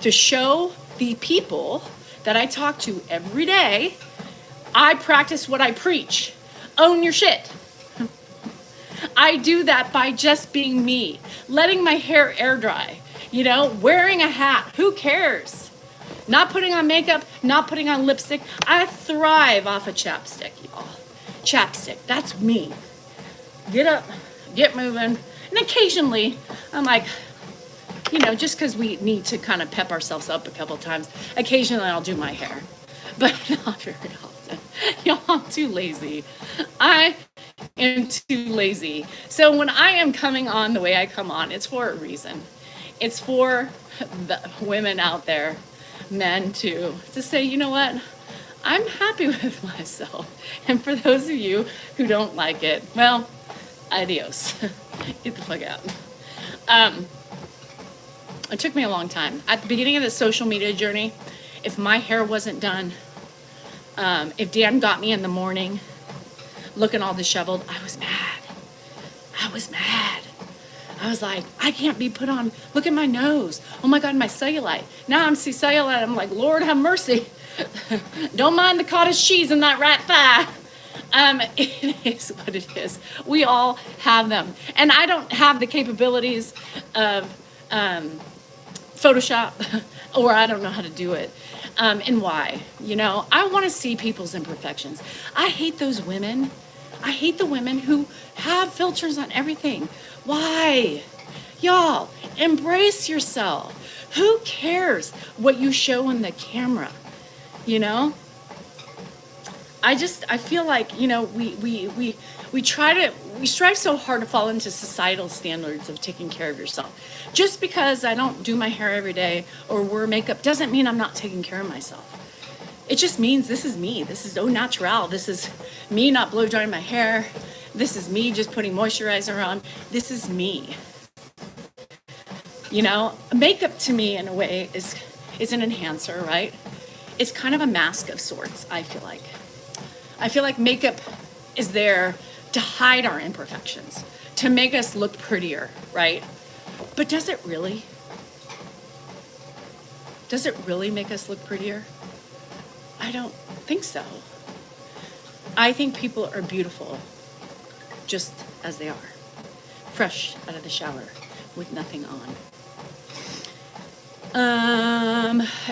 To show the people that I talk to every day, I practice what I preach. Own your shit. I do that by just being me, letting my hair air dry, wearing a hat. Who cares? Not putting on makeup, not putting on lipstick. I thrive off of chapstick, y'all. Chapstick, that's me. Get up, get moving. And occasionally, I'm like, just because we need to kind of pep ourselves up a couple times, occasionally I'll do my hair. But not very often. Y'all, I'm too lazy. I am too lazy. So when I am coming on the way I come on, it's for a reason. It's for the women out there, men too, to say, you know what? I'm happy with myself. And for those of you who don't like it, well, adios. Get the fuck out. It took me a long time. At the beginning of the social media journey, if my hair wasn't done, if Dan got me in the morning looking all disheveled, I was mad. I was like, I can't be put on. Look at my nose. Oh my God, my cellulite. Now I'm see cellulite. I'm like, Lord have mercy. Don't mind the cottage cheese in that right thigh. It is what it is. We all have them. And I don't have the capabilities of Photoshop, or I don't know how to do it. And why? I want to see people's imperfections. I hate those women. I hate the women who have filters on everything. Why? Y'all, embrace yourself. Who cares what you show in the camera? I feel like, we strive so hard to fall into societal standards of taking care of yourself. Just because I don't do my hair every day or wear makeup doesn't mean I'm not taking care of myself. It just means this is me. This is au naturel. This is me not blow drying my hair. This is me just putting moisturizer on. This is me. Makeup to me in a way is an enhancer, right? It's kind of a mask of sorts, I feel like. I feel like makeup is there to hide our imperfections, to make us look prettier, right? But does it really? Does it really make us look prettier? I don't think so. I think people are beautiful just as they are, fresh out of the shower with nothing on.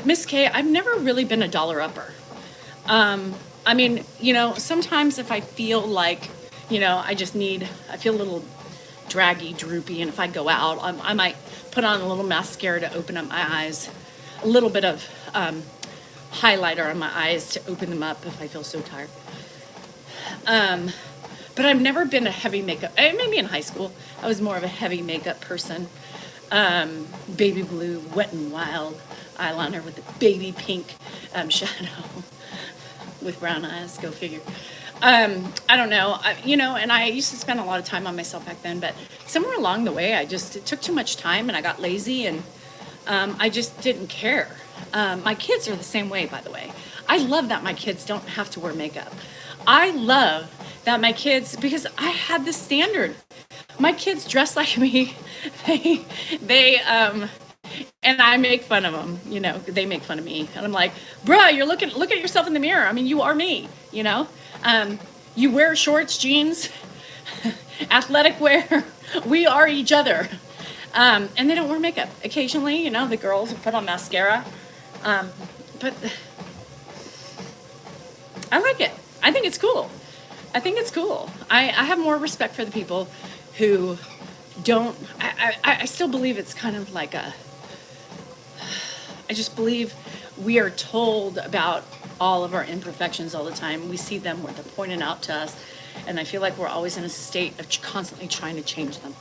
Miss K, I've never really been a dollar upper. Sometimes if I feel like, I feel a little draggy, droopy, and if I go out, I might put on a little mascara to open up my eyes, a little bit of highlighter on my eyes to open them up if I feel so tired. But I've never been a heavy makeup. Maybe in high school, I was more of a heavy makeup person. Baby blue, Wet n Wild eyeliner with a baby pink shadow with brown eyes. Go figure. I don't know. And I used to spend a lot of time on myself back then, but somewhere along the way, it took too much time and I got lazy and I just didn't care. My kids are the same way, by the way. I love that my kids don't have to wear makeup. I love that my kids, because I had this standard. My kids dress like me. They and I make fun of them, they make fun of me. And I'm like, bruh, look at yourself in the mirror. I mean, you are me, You wear shorts, jeans, athletic wear. We are each other. And they don't wear makeup. Occasionally, the girls put on mascara. But I like it. I think it's cool. I have more respect for the people who don't. I still believe it's kind of like I just believe we are told about all of our imperfections all the time. We see them where they're pointed out to us. And I feel like we're always in a state of constantly trying to change them.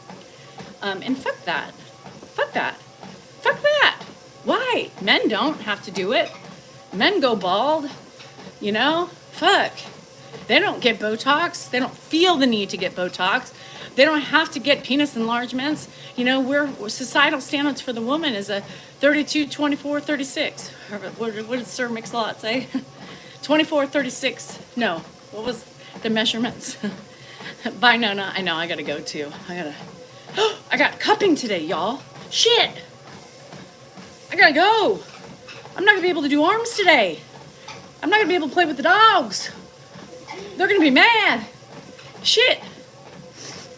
And fuck that. Fuck that. Fuck that. Why? Men don't have to do it. Men go bald. You know? Fuck. They don't get Botox. They don't feel the need to get Botox. They don't have to get penis enlargements. You know, societal standards for the woman is a 32, 24, 36. What did Sir Mix-a-Lot say? 24, 36. No. What was the measurements? Bye, Nona. I know, I gotta go too. I got cupping today, y'all. Shit. I gotta go. I'm not gonna be able to do arms today. I'm not gonna be able to play with the dogs. They're gonna be mad. Shit.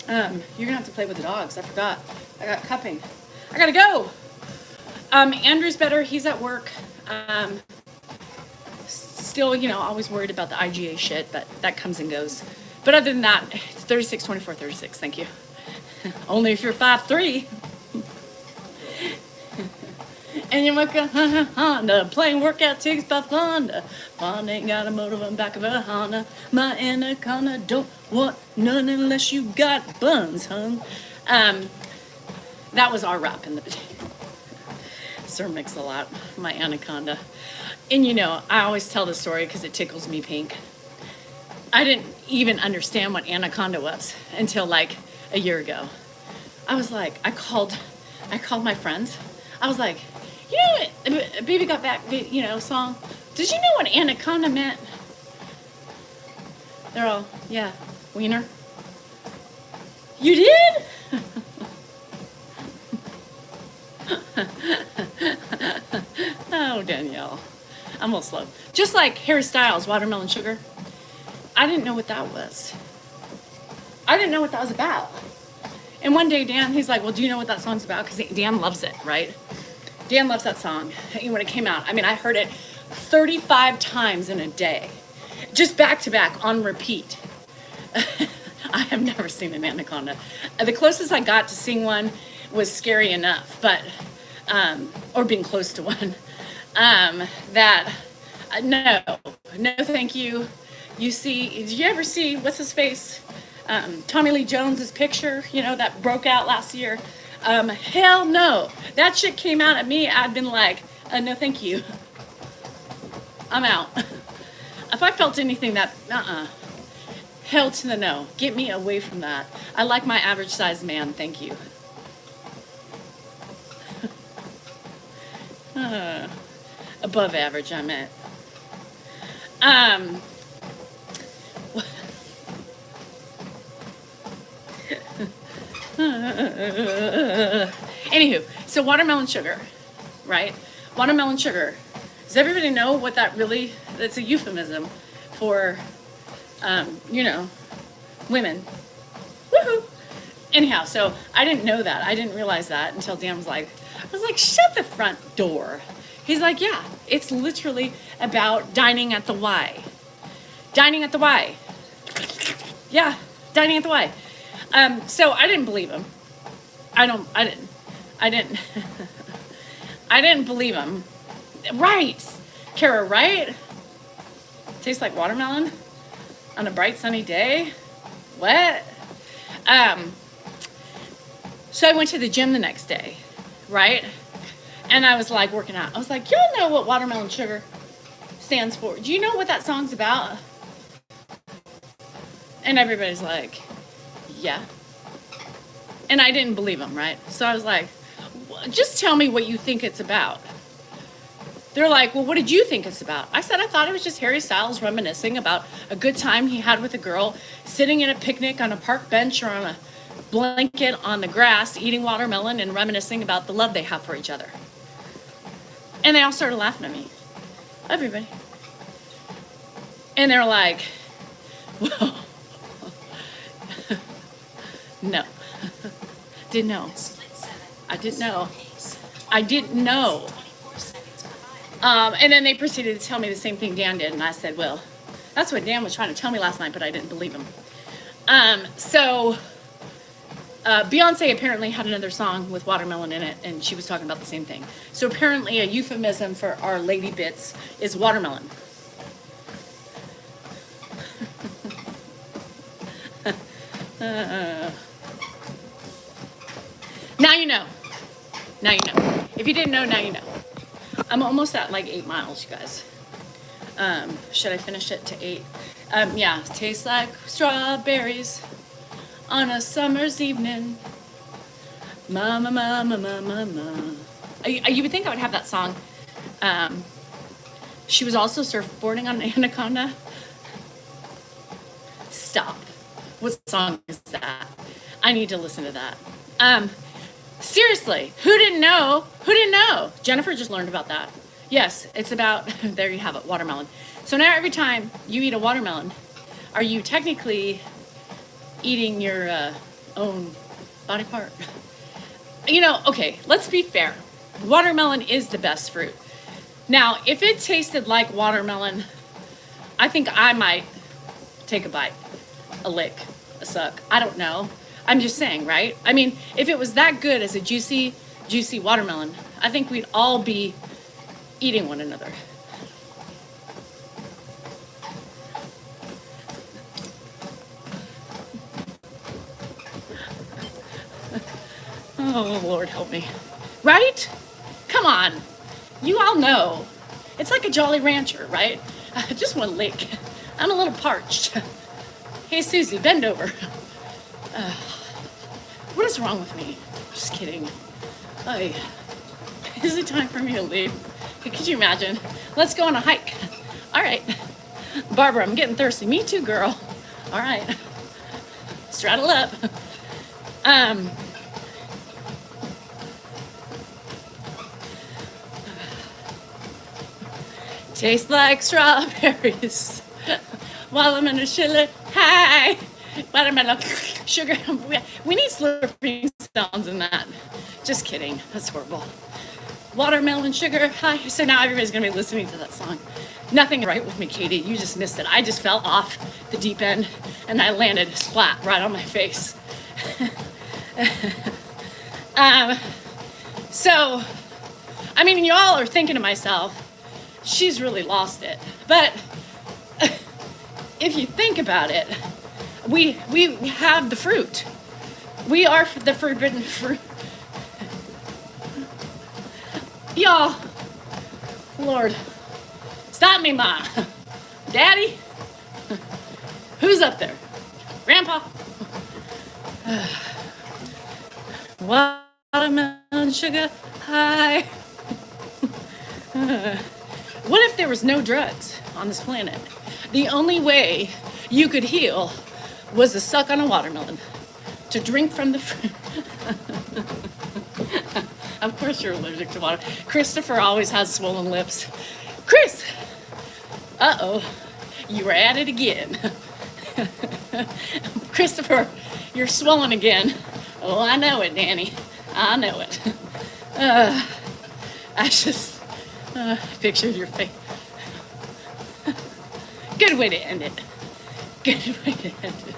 You're gonna have to play with the dogs. I forgot. I got cupping. I gotta go. Andrew's better. He's at work. Still, you know, always worried about the IGA shit, but that comes and goes. But other than that, it's 36, 24, 36. Thank you. Only if you're 5'3". And you're like, Honda, playing workout takes by Fonda. Fonda ain't got a motor on back of a Honda. My anaconda don't want none unless you got buns, hun. That was our rap in the beginning. Sir Mix-a-Lot, my anaconda. And you know, I always tell the story because it tickles me pink. I didn't even understand what anaconda was until like a year ago. I was like, I called my friends. I was like, you know what, Baby Got Back, you know, song. Did you know what anaconda meant? They're all, yeah, wiener. You did? Oh, Danielle. I'm a little slow. Just like Harry Styles, Watermelon Sugar. I didn't know what that was. I didn't know what that was about. And one day, Dan, he's like, well, do you know what that song's about? Because Dan loves it, right? Dan loves that song. When it came out, I mean, I heard it 35 times in a day. Just back to back on repeat. I have never seen an anaconda. The closest I got to seeing one was Scary Enough, but, or being close to one. No, thank you. Did you ever see, what's his face? Tommy Lee Jones's picture, you know, that broke out last year. Hell no. That shit came out at me, I'd been like, no thank you. I'm out. If I felt anything that, hell to the no. Get me away from that. I like my average sized man, thank you. Above average, I meant. Anywho, so watermelon sugar, right? Watermelon sugar. Does everybody know what that's a euphemism for, you know, women. Woohoo! Anyhow, so I didn't know that. I didn't realize that until Dan was like, shut the front door. He's like, yeah, it's literally about dining at the Y. Dining at the Y. Yeah, dining at the Y. So I didn't believe him. I didn't I didn't believe him. Right. Kara, right? Tastes like watermelon on a bright sunny day. What? So I went to the gym the next day, right? And I was like working out. I was like, y'all know what watermelon sugar stands for? Do you know what that song's about? And everybody's like, yeah. And I didn't believe him, right? So I was like, just tell me what you think it's about. They're like, well, what did you think it's about? I said, I thought it was just Harry Styles reminiscing about a good time he had with a girl, sitting in a picnic on a park bench or on a blanket on the grass, eating watermelon and reminiscing about the love they have for each other. And they all started laughing at me. Everybody. And they're like, whoa. No. Didn't know. I didn't know. I didn't know. And then they proceeded to tell me the same thing Dan did, and I said, well, that's what Dan was trying to tell me last night, but I didn't believe him. So Beyonce apparently had another song with watermelon in it, and she was talking about the same thing. So apparently a euphemism for our lady bits is watermelon. Uh, now you know. Now you know. If you didn't know, now you know. I'm almost at like 8 miles, you guys. Should I finish it to 8? Yeah, tastes like strawberries on a summer's evening. Mama, mama, mama, mama. You would think I would have that song. She was also surfboarding on an anaconda. Stop. What song is that? I need to listen to that. Seriously, who didn't know? Who didn't know? Jennifer just learned about that. Yes, it's about, there you have it, watermelon. So now every time you eat a watermelon, are you technically eating your own body part? You know, okay, let's be fair. Watermelon is the best fruit. Now, if it tasted like watermelon, I think I might take a bite, a lick, a suck. I don't know. I'm just saying, right? I mean, if it was that good as a juicy, juicy watermelon, I think we'd all be eating one another. Oh, Lord help me. Right? Come on. You all know. It's like a Jolly Rancher, right? Just one lick. I'm a little parched. Hey, Susie, bend over. What is wrong with me? Just kidding. Oy. Is it time for me to leave? Could you imagine? Let's go on a hike. All right. Barbara, I'm getting thirsty. Me too, girl. All right. Straddle up. Tastes like strawberries. Watermelon sugar high. Watermelon sugar. We need slurping sounds in that. Just kidding. That's horrible. Watermelon sugar high. So now everybody's gonna be listening to that song. Nothing right with me, Katie. You just missed it. I just fell off the deep end and I landed splat right on my face. So, I mean, y'all are thinking to myself, she's really lost it. But if you think about it, we have the fruit. We are the forbidden fruit. Y'all, Lord, stop me, Ma. Daddy? Who's up there? Grandpa? Watermelon sugar high. What if there was no drugs on this planet? The only way you could heal was to suck on a watermelon, to drink from the fruit. Of course you're allergic to water. Christopher always has swollen lips. Chris! Uh-oh, you were at it again. Christopher, you're swollen again. Oh, I know it, Danny. I know it. I just pictured your face. Good way to end it. Good way to end it.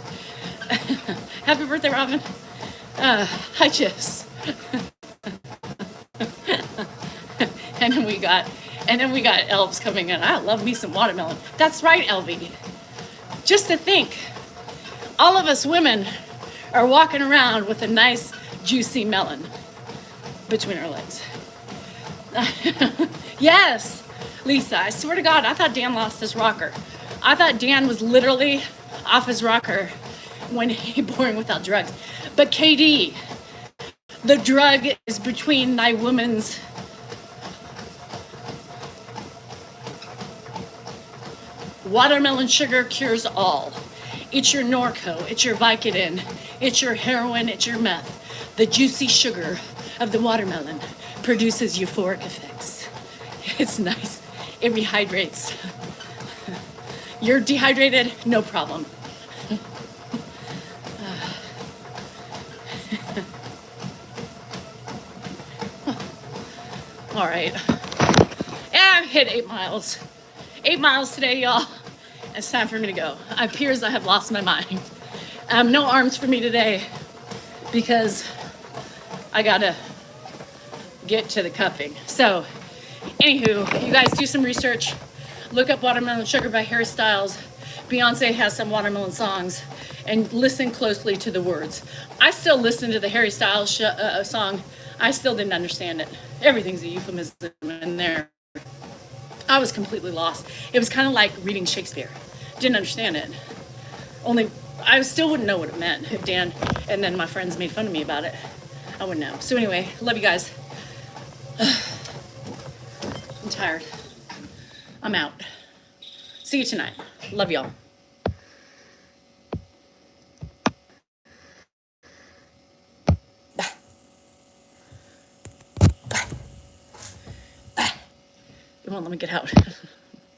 Happy birthday, Robin. Hi, Chiss. And then we got elves coming in. I love me some watermelon. That's right, Elvie. Just to think, all of us women are walking around with a nice, juicy melon between our legs. Yes, Lisa, I swear to God, I thought Dan lost his rocker. I thought Dan was literally off his rocker when he born without drugs. But KD, the drug is between thy woman's watermelon sugar cures all. It's your Norco, it's your Vicodin, it's your heroin, it's your meth. The juicy sugar of the watermelon produces euphoric effects. It's nice. It rehydrates. You're dehydrated? No problem. All right. I've hit 8 miles. 8 miles today, y'all. It's time for me to go. It appears I have lost my mind. No arms for me today because I gotta get to the cuffing. So, anywho, you guys do some research. Look up Watermelon Sugar by Harry Styles. Beyonce has some watermelon songs. and listen closely to the words. I still listen to the Harry Styles song. I still didn't understand it. Everything's a euphemism in there. I was completely lost. It was kind of like reading Shakespeare. Didn't understand it. Only I still wouldn't know what it meant if Dan and then my friends made fun of me about it. I wouldn't know. So anyway, love you guys. I'm tired. I'm out. See you tonight. Love y'all. It won't let me get out.